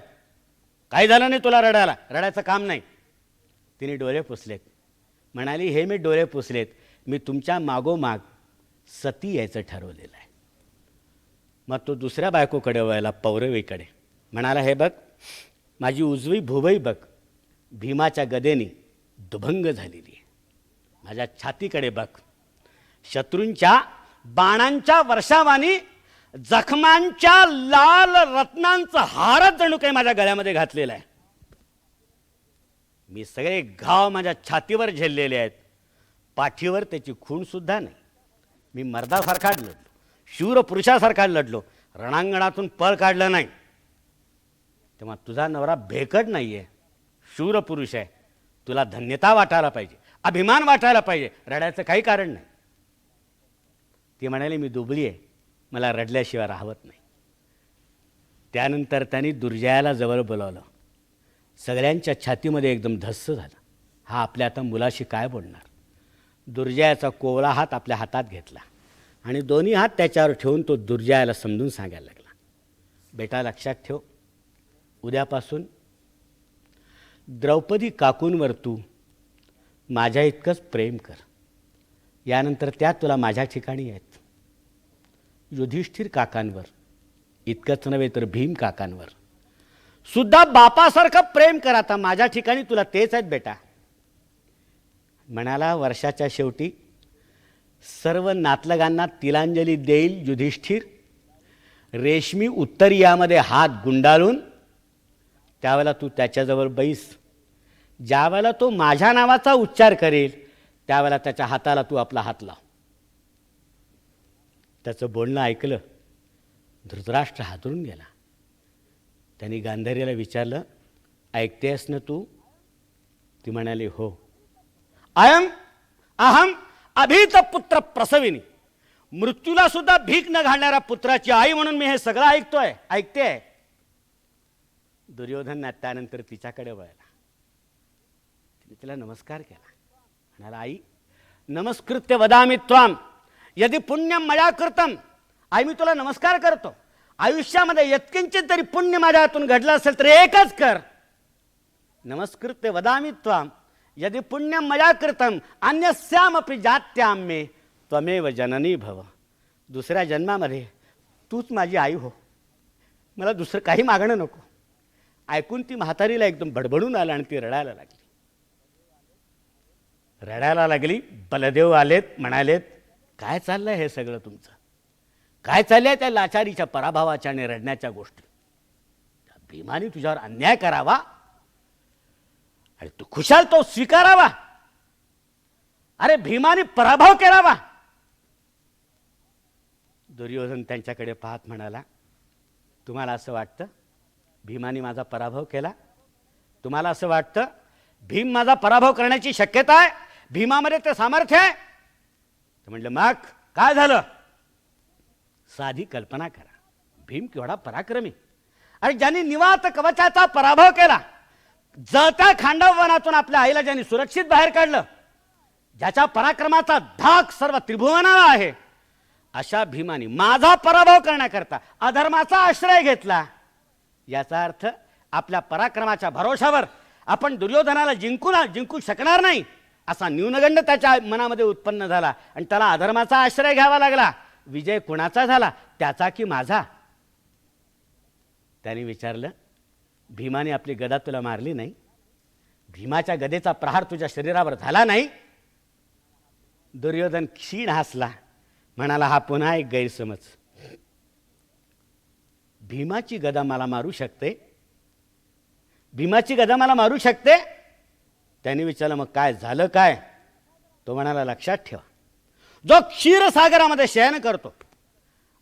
काही झालं नाही तुला रडायला, रडायचं काम नाही. तिने डोळे पुसलेत. म्हणाली, हे मी डोळे पुसलेत, मी तुमच्या मागोमाग सती यायचं ठरवलेलं आहे. मग तो दुसऱ्या बायकोकडे वळला, पौरवीकडे. म्हणाला, हे बघ, माझी उजवी भुवई बघ, भीमाच्या गदेनी दुभंग झालेली आहे. माझ्या छातीकडे बघ, शत्रूंच्या बाणांच्या वर्षावानी जखमांच्या लाल रत्नांचं हारच जणू काही माझ्या गळ्यामध्ये घातलेलं आहे. मी सगळे घाव माझ्या छातीवर झेललेले आहेत, पाठीवर त्याची खूण सुद्धा नाही. मी मर्दासारखा लढलो, शूर पुरुषासारखा लढलो, रणांगणातून पळ काढलं नाही. तेव्हा तुझा नवरा भेकड नाही आहे, शूर पुरुष आहे. तुला धन्यता वाटायला पाहिजे, अभिमान वाटायला पाहिजे, रडायचं काही कारण नाही. ती म्हणाली, मी दुबळी आहे, मला रडल्याशिवाय राहवत नाही. त्यानंतर त्यांनी दुर्जयाला जवळ बोलावलं. सगळ्यांच्या छातीमध्ये एकदम धस्स झालं. हा आपल्या आता मुलाशी काय बोलणार. दुर्जयाचा कोवळा हात आपल्या हातात घेतला आणि दोन्ही हात त्याच्यावर ठेवून तो दुर्जयाला समजून सांगायला लागला, बेटा लक्षात ठेव, उद्यापासून द्रौपदी काकूंवर तू माझ्या इतकंच प्रेम कर. यानंतर त्या तुला माझ्या ठिकाणी आहेत. युधिष्ठिर काकांवर इतकंच नव्हे तर भीम काकांवर सुद्धा बापासारखं प्रेम कर. आता माझ्या ठिकाणी तुला तेच आहेत बेटा. म्हणाला, वर्षाच्या शेवटी सर्व नातलगांना तिलांजली देईल युधिष्ठिर. रेशमी उत्तरीयामध्ये हात गुंडाळून त्यावेळेला तू त्याच्याजवळ बैस. ज्यावेळेला तो माझ्या नावाचा उच्चार करेल त्यावेळेला त्याच्या हाताला तू आपला हात लाव. त्याचं बोलणं ऐकलं धृतराष्ट्र हातरून गेला. त्यांनी गांधारीला विचारलं, ऐकतेस ना तू? ती म्हणाली, हो. अहम अभीत पुत्र प्रसविनी. मृत्यूला सुद्धा भीक न घालणाऱ्या पुत्राची आई म्हणून मी हे सगळं ऐकते. दुर्योधन त्यानंतर तिच्याकडे वळला. तिने तिला नमस्कार केला. म्हणाला, आई नमस्कृत्य वदामि त्वाम यदि पुण्यम मया कृतम. आई मी तुला नमस्कार करतो. आयुष्यामध्ये यत्किंचित तरी पुण्य माझ्या हातून घडलं असेल तर एकच कर. नमस्कृत्य वदामि त्वाम यदि पुण्यम मया कृतम अन्यस्यामपि जात्याम मे त्वमेव जननी भव. दुसऱ्या जन्मामध्ये तूच माझी आई हो, मला दुसरं काही मागणं नको. ऐकून ती म्हातारीला एकदम बडबडून आला आणि ती रडायला लागली. बलदेव आलेत, म्हणालेत, काय चाललंय हे सगळं तुमचं? काय चाललंय त्या लाचारीच्या पराभवाच्या आणि रडण्याच्या गोष्टी? भीमाने तुझ्यावर अन्याय करावा आणि तू खुशाल तो स्वीकारावा. अरे भीमाने पराभव करावा. दुर्योधन त्यांच्याकडे पाहत म्हणाला, तुम्हाला असं वाटतं भीमाने माझा पराभव केला? तुम्हाला असं वाटतं भीम माझा पराभव करण्याची शक्यता आहे? भीमामध्ये ते सामर्थ्य आहे? तर म्हटलं, मग काय झालं? साधी कल्पना करा, भीम केवढा पराक्रमी. अरे ज्यांनी निवात कवचाचा पराभव केला, जळत्या खांडववनातून आपल्या आईला ज्यांनी सुरक्षित बाहेर काढलं, ज्याच्या पराक्रमाचा धाक सर्व त्रिभुवनाला आहे, अशा भीमाने माझा पराभव करण्याकरता अधर्माचा आश्रय घेतला. याचा अर्थ आपल्या पराक्रमाच्या भरोशावर आपण दुर्योधनाला जिंकू शकणार नाही असा न्यूनगंड त्याच्या मनामध्ये उत्पन्न झाला आणि त्याला अधर्माचा आश्रय घ्यावा लागला. विजय कुणाचा झाला, त्याचा की माझा? त्याने विचारलं, भीमाने आपली गदा तुला मारली नाही? भीमाच्या गदेचा प्रहार तुझ्या शरीरावर झाला नाही? दुर्योधन क्षीण हसला, म्हणाला, हा पुन्हा एक गैरसमज. भीमाची गदा मला मारू शकते? भीमाची गदा मला मारू शकते? त्याने विचारलं, मग काय झालं काय? तो म्हणाला, लक्षात ठेवा, जो क्षीरसागरामध्ये शयन करतो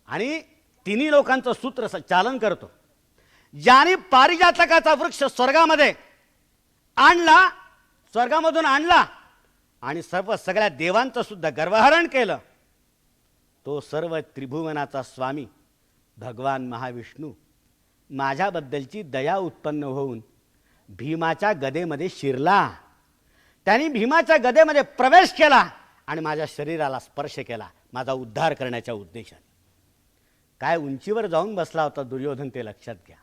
आणि तिन्ही लोकांचं सूत्र चालन करतो, ज्याने पारिजातकाचा वृक्ष स्वर्गामधून आणला आणि सगळ्या देवांचं सुद्धा गर्वहरण केलं, तो सर्व त्रिभुवनाचा स्वामी भगवान महाविष्णू माझ्याबद्दलची दया उत्पन्न होऊन भीमाच्या गदेमध्ये शिरला. त्यांनी भीमाच्या गदेमध्ये प्रवेश केला आणि माझ्या शरीराला स्पर्श केला, माझा उद्धार करण्याच्या उद्देशाने. काय उंचीवर जाऊन बसला होता दुर्योधन, ते लक्षात घ्या.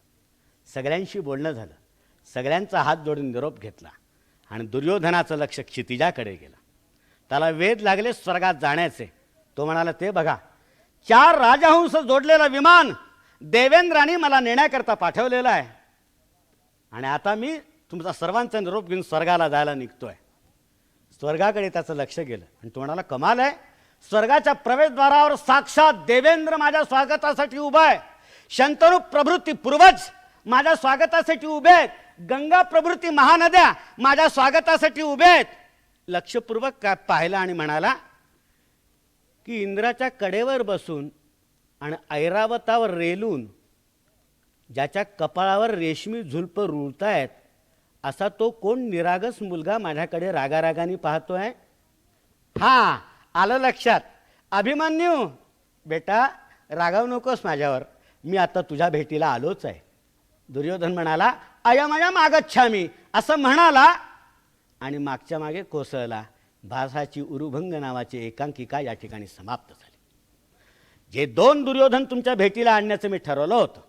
सगळ्यांशी बोलणं झालं, सगळ्यांचा हात जोडून निरोप घेतला आणि दुर्योधनाचं लक्ष क्षितिजाकडे गेलं. त्याला वेध लागले स्वर्गात जाण्याचे. तो म्हणाला, ते बघा, 4 राजहंस जोडलेलं विमान देवेंद्राने मला नेण्याकरता पाठवलेलं आहे आणि आता मी तुमचा सर्वांचा निरोप घेऊन स्वर्गाला जायला निघतोय. स्वर्गाकडे त्याचं लक्ष गेलं आणि तो म्हणाला, कमाल आहे, स्वर्गाच्या प्रवेशद्वारावर साक्षात देवेंद्र माझ्या स्वागतासाठी उभा आहे. शंतनू प्रभृती पूर्वज माझ्या स्वागतासाठी उभे आहेत. गंगा प्रभृती महानद्या माझ्या स्वागतासाठी उभे आहेत. लक्षपूर्वक काय पाहिलं आणि म्हणाला की इंद्राच्या कडेवर बसून आणि ऐरावतावर रेलून ज्याच्या कपाळावर रेशमी झुलप रुळतायत असा तो कोण निरागस मुलगा माझ्याकडे रागारागाने पाहतोय? हां, आलं लक्षात. अभिमन्यू बेटा, रागावू नकोस माझ्यावर, मी आता तुझ्या भेटीला आलोच आहे. दुर्योधन म्हणाला, अयमयम आगच्छामी असं म्हणाला आणि मागच्या मागे कोसळला. भासाची उरुभंग नावाची एकांकिका या ठिकाणी समाप्त झाली. जे 2 दुर्योधन तुमच्या भेटीला आणण्याचं मी ठरवलं होतं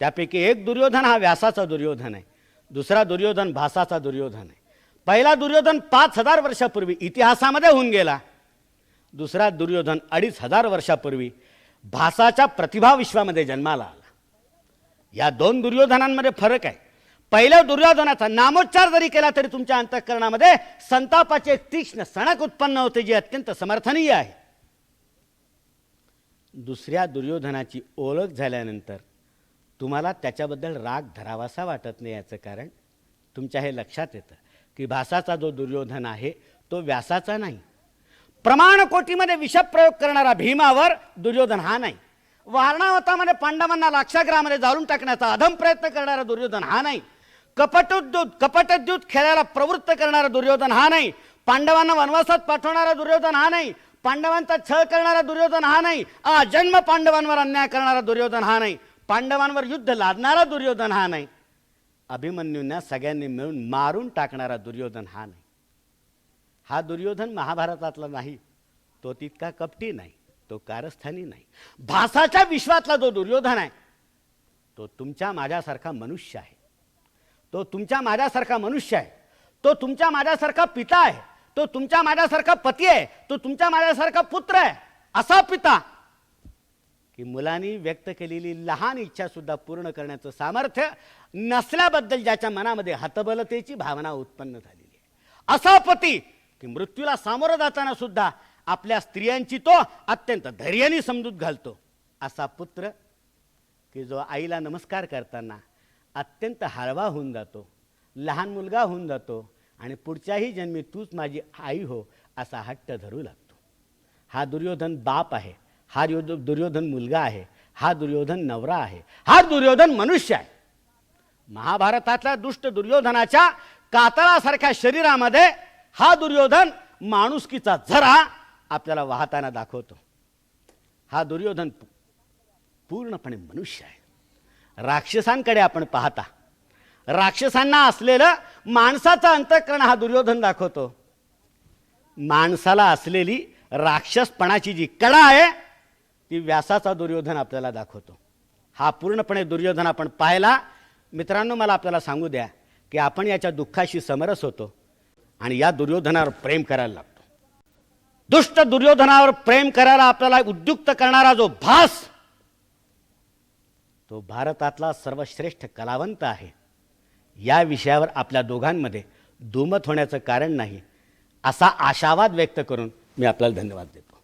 त्यापैकी एक दुर्योधन हा व्यासाचा दुर्योधन आहे, दुसरा दुर्योधन भासाचा दुर्योधन आहे. पहिला दुर्योधन 5000 वर्षापूर्वी इतिहासामध्ये होऊन गेला, दुसरा दुर्योधन 2500 वर्षापूर्वी भासाच्या प्रतिभा विश्वामध्ये जन्माला आला. या 2 दुर्योधनांमध्ये फरक आहे. पहिल्या दुर्योधनाचा नामोच्चार जरी केला तरी तुमच्या अंतःकरणामध्ये संतापाचे एक तीक्ष्ण सणक उत्पन्न होते, जे अत्यंत समर्थनीय आहे. दुसऱ्या दुर्योधनाची ओळख झाल्यानंतर तुम्हाला त्याच्याबद्दल राग धरावासा वाटत नाही. याचं कारण तुमच्या हे लक्षात येतं की भासाचा जो दुर्योधन आहे तो व्यासाचा नाही. प्रमाणकोटीमध्ये विषप्रयोग करणारा भीमावर दुर्योधन हा नाही. वारणावतामध्ये पांडवांना लाक्षागृहामध्ये जाळून टाकण्याचा अधम प्रयत्न करणारा दुर्योधन हा नाही. कपटद्यूत खेळायला प्रवृत्त करणारा दुर्योधन हा नाही. पांडवांना वनवासात पाठवणारा दुर्योधन हा नाही. पांडवांचा छळ करणारा दुर्योधन हा नाही. जन्म पांडवांवर अन्याय करणारा दुर्योधन हा नाही. पांडवांवर युद्ध लादणारा दुर्योधन हा नाही. अभिमन्यूंना सगळ्यांनी मिळून मारून टाकणारा दुर्योधन हा नाही. हा दुर्योधन महाभारतातला नाही. तो तितका कपटी नाही, तो कारस्थानी नाही. भासाच्या विश्वातला जो दुर्योधन आहे तो तुमच्या माझ्यासारखा मनुष्य आहे. तो तुमच्या माझ्यासारखा मनुष्य आहे. तो तुमच्या माझ्यासारखा पिता आहे. तो तुमच्या माझ्यासारखा पती आहे. तो तुमच्या माझ्यासारखा पुत्र आहे. असा पिता की मुलांनी व्यक्त केलेली लहान इच्छा सुद्धा पूर्ण करण्याचं सामर्थ्य नसल्याबद्दल ज्याच्या मनामध्ये हतबलतेची भावना उत्पन्न झालेली आहे. असा पती की मृत्यूला सामोरं जाताना सुद्धा आपल्या स्त्रियांची तो अत्यंत धैर्याने समजूत घालतो. असा पुत्र की जो आईला नमस्कार करताना अत्यंत हळवा होऊन जातो, लहान मुलगा होऊन जातो आणि पुढच्याही जन्मी तूच माझी आई हो असा हट्ट धरू लागतो. हा दुर्योधन बाप आहे. हा दुर्योधन मुलगा आहे. हा दुर्योधन नवरा आहे. हा दुर्योधन मनुष्य आहे. महाभारतातल्या दुष्ट दुर्योधनाच्या कातळासारख्या शरीरामध्ये हा दुर्योधन माणुसकीचा झरा आपल्याला वाहताना दाखवतो. हा दुर्योधन पूर्णपणे मनुष्य आहे. राक्षसांकडे आपण पाहता राक्षसांना असलेलं माणसाचं अंतःकरण हा दुर्योधन दाखवतो. माणसाला असलेली राक्षसपणाची जी कडा आहे ती व्यासाचा दुर्योधन आपल्याला दाखवतो. हा पूर्णपणे दुर्योधन आपण पाहिला. मित्रांनो, मला आपल्याला सांगू द्या की आपण याच्या दुःखाशी समरस होतो आणि या दुर्योधनावर प्रेम करायला लागतो. दुष्ट दुर्योधनावर प्रेम करायला आपल्याला उद्युक्त करणारा जो भास तो भारतातला सर्वश्रेष्ठ कलावंत आहे. या विषयावर आपल्या दोघांमध्ये दुमत होण्याचं कारण नाही असा आशावाद व्यक्त करून मी आपल्याला धन्यवाद देतो.